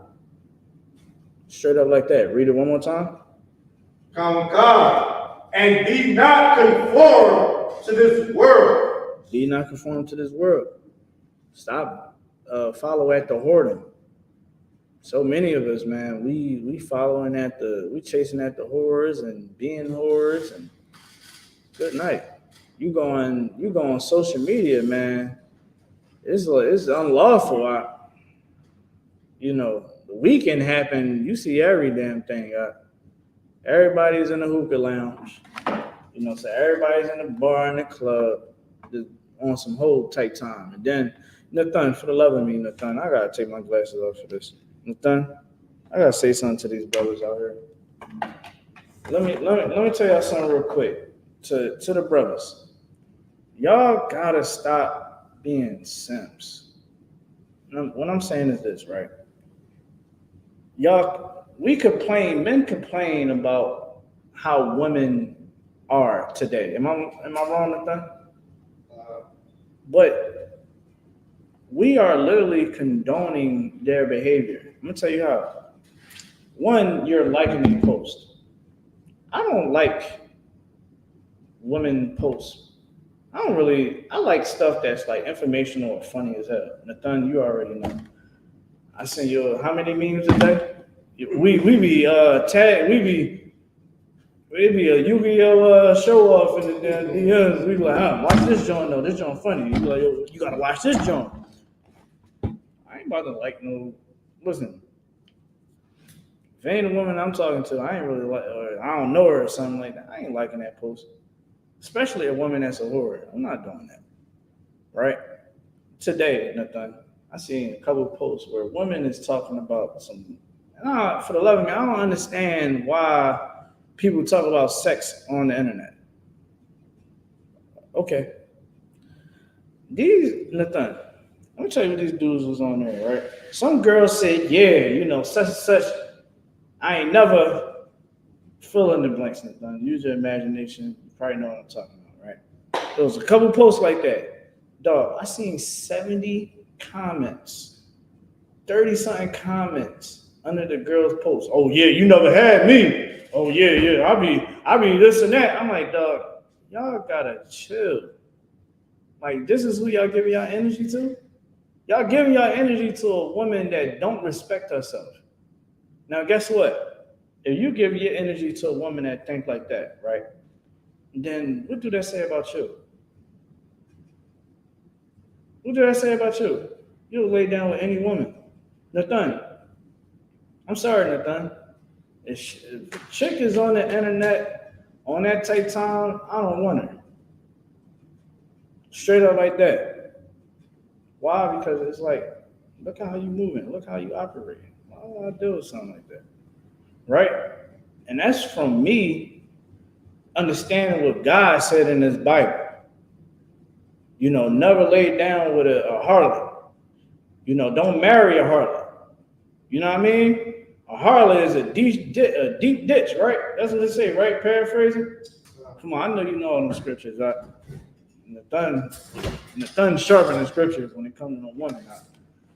Straight up like that. Read it one more time. Come. And be not conformed to this world. Be not conformed to this world. Stop follow at the whoredom. So many of us, man, we chasing at the whores and being whores, and good night. You go on social media, man. It's unlawful. The weekend happened. You see every damn thing. Everybody's in the hookah lounge. So everybody's in the bar and the club, just on some whole tight time. And then Nathan, for the love of me, Nathan, I gotta take my glasses off for this. Nathan, I gotta say something to these brothers out here. Let me tell y'all something real quick. To the brothers, y'all gotta stop being simps. What I'm saying is this, right? Men complain about how women are today. Am I wrong with that? But we are literally condoning their behavior. I'm gonna tell you how. One, you're liking a post. I don't like women posts. I like stuff that's like informational or funny as hell. Nathan, you already know. I send you how many memes a day? We be a Yu-Gi-Oh show off in the DMs. We be like, watch this joint though. This joint funny. You be like, yo, you gotta watch this joint. I ain't about to like no. Listen, if ain't a woman I'm talking to, I ain't really like, or I don't know her or something like that. I ain't liking that post. Especially a woman that's a whore. I'm not doing that. right? Today, Nathan, I seen a couple of posts where women is talking about some. For the love of me, I don't understand why people talk about sex on the internet. Okay, Nathan, let me tell you what these dudes was on there, right? Some girls said, yeah, such and such. I ain't never fill in the blanks, Nathan. Use your imagination. You probably know what I'm talking about, right? There was a couple posts like that. Dog, I seen 70 comments, 30 something comments under the girl's post. Oh yeah, you never had me. Oh yeah, I be this and that. I'm like, dog, y'all gotta chill. Like, this is who y'all giving y'all energy to? Y'all giving y'all energy to a woman that don't respect herself. Now, guess what? If you give your energy to a woman that think like that, right? Then what do that say about you? What do that say about you? You'll lay down with any woman. Nathan, I'm sorry, Nathan. If a chick is on the internet on that type time, I don't want her. Straight up like that. Why? Because it's like, look how you moving. Look how you operating. Why would I do something like that? Right? And that's from me understanding what God said in his Bible. Never lay down with a harlot. Don't marry a harlot. You know what I mean? A harlot is a deep ditch, right? That's what they say, right? Paraphrasing. Come on, I know you know all the scriptures, right? Nathan sharpen the scriptures when it comes to a woman.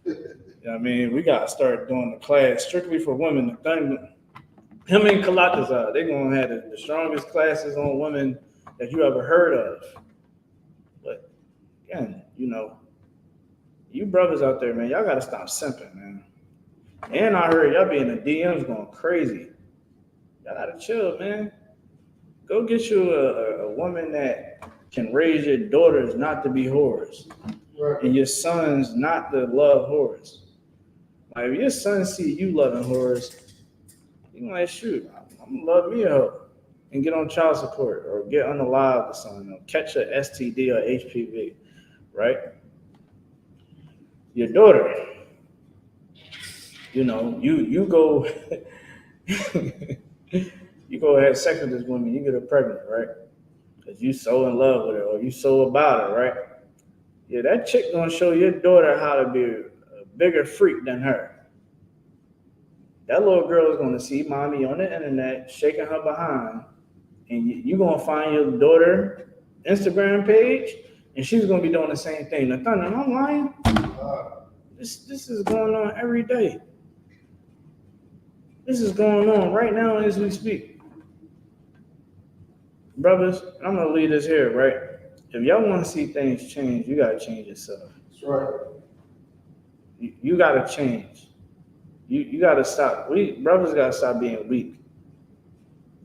You know what I mean? We gotta start doing the class strictly for women. Him and Kalatas, they're gonna have the strongest classes on women that you ever heard of. But again, you brothers out there, man, y'all gotta stop simping, man. And I heard y'all be in the DMs going crazy. Y'all gotta chill, man. Go get you a woman that can raise your daughters not to be whores, right, and your sons not to love whores. Like, if your son see you loving whores, you're like, shoot, I'm gonna love me a hoe and get on child support or get unalived or something, or catch a STD or HPV, right? Your daughter, you go you go have sex with this woman, you get her pregnant, right? Because you so in love with her or you so about her, right? Yeah, that chick gonna show your daughter how to be a bigger freak than her. That little girl is gonna see mommy on the internet shaking her behind, and you gonna find your daughter Instagram page, and she's gonna be doing the same thing. Now, Thunder, am I lying? This is going on every day. This is going on right now as we speak. Brothers, I'm gonna leave this here, right? If y'all want to see things change, you gotta change yourself. That's right. You gotta change. You gotta stop. Brothers gotta stop being weak.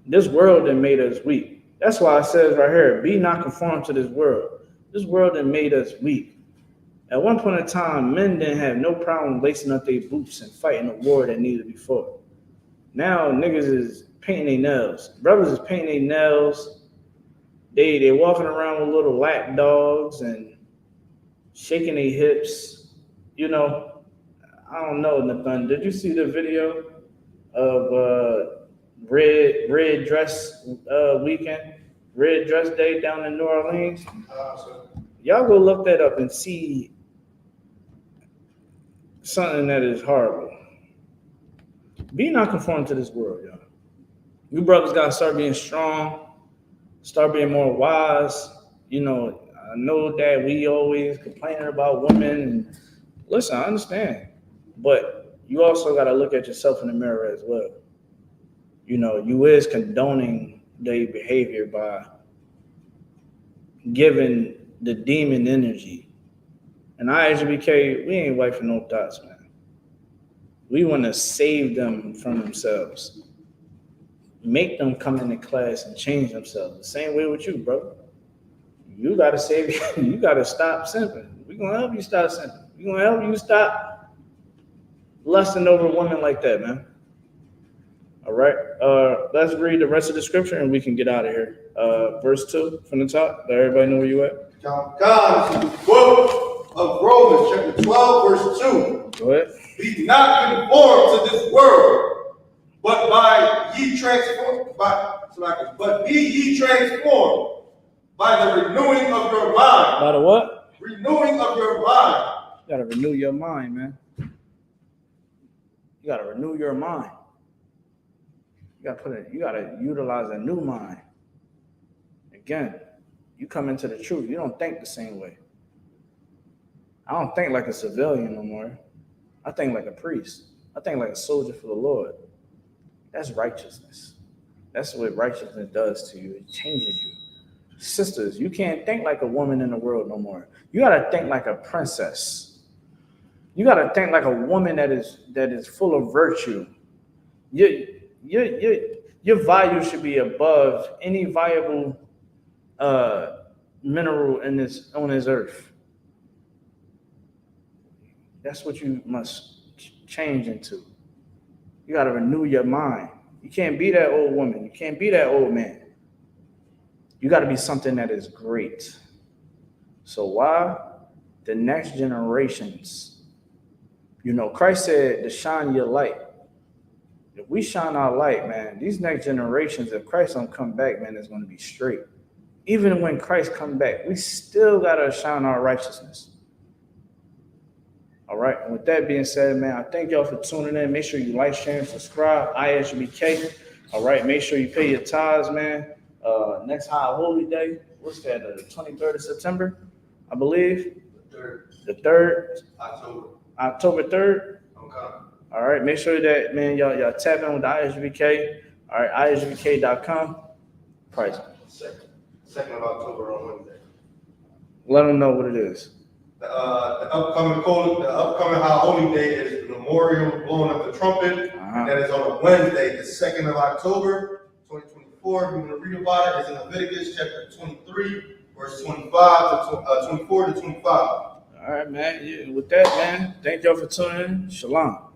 This world that made us weak. That's why it says right here, be not conformed to this world. This world that made us weak. At one point in time, men didn't have no problem lacing up their boots and fighting a war that needed to be fought. Now niggas is painting their nails. Brothers is painting their nails. They walking around with little lap dogs and shaking their hips. I don't know, Nathan. Did you see the video of red dress weekend, red dress day down in New Orleans? Y'all go look that up and see something that is horrible. Be not conformed to this world, y'all. You brothers gotta start being strong, start being more wise. I know that we always complaining about women, and listen, I understand, but you also gotta look at yourself in the mirror as well. You is condoning their behavior by giving the demon energy. And I.S.U.P.K, we ain't wiping no dots, man. We want to save them from themselves. Make them come into class and change themselves. The same way with you, bro. You got to save you. You got to stop simping. We're going to help you stop simping. We're going to help you stop lusting over a woman like that, man. All right. Let's read the rest of the scripture and we can get out of here. Verse 2 from the top. Let everybody know where you at. God, this is the book of Romans, chapter 12, verse 2. Go ahead. Be not conformed to this world, but be ye transformed by the renewing of your mind. By the what? Renewing of your mind. You gotta renew your mind, man. You gotta renew your mind. You gotta utilize a new mind. Again, you come into the truth, you don't think the same way. I don't think like a civilian no more. I think like a priest. I think like a soldier for the Lord. That's righteousness. That's what righteousness does to you. It changes you. Sisters, you can't think like a woman in the world no more. You gotta think like a princess. You gotta think like a woman that is full of virtue. Your value should be above any viable mineral on this earth. That's what you must change into. You got to renew your mind. You can't be that old woman. You can't be that old man. You got to be something that is great. So why? The next generations. You know, Christ said to shine your light. If we shine our light, man, these next generations, if Christ don't come back, man, it's going to be straight. Even when Christ come back, we still got to shine our righteousness. All right. And with that being said, man, I thank y'all for tuning in. Make sure you like, share, and subscribe. I.S.U.P.K. All right. Make sure you pay your tithes, man. Next High Holy Day. What's that? The 23rd of September, I believe. The 3rd. October 3rd. Okay. All right. Make sure that, man, y'all tap in with the I.S.U.P.K. All right. ISUPK.com. Price. 2nd of October on Wednesday. Let them know what it is. The upcoming High Holy Day is the memorial blowing up the trumpet. Uh-huh. That is on a Wednesday, the 2nd of October, 2024. If you want to read about it, it's in Leviticus chapter 23, verse 24 to 25. All right, man. Yeah, with that, man, thank y'all for tuning in. Shalom.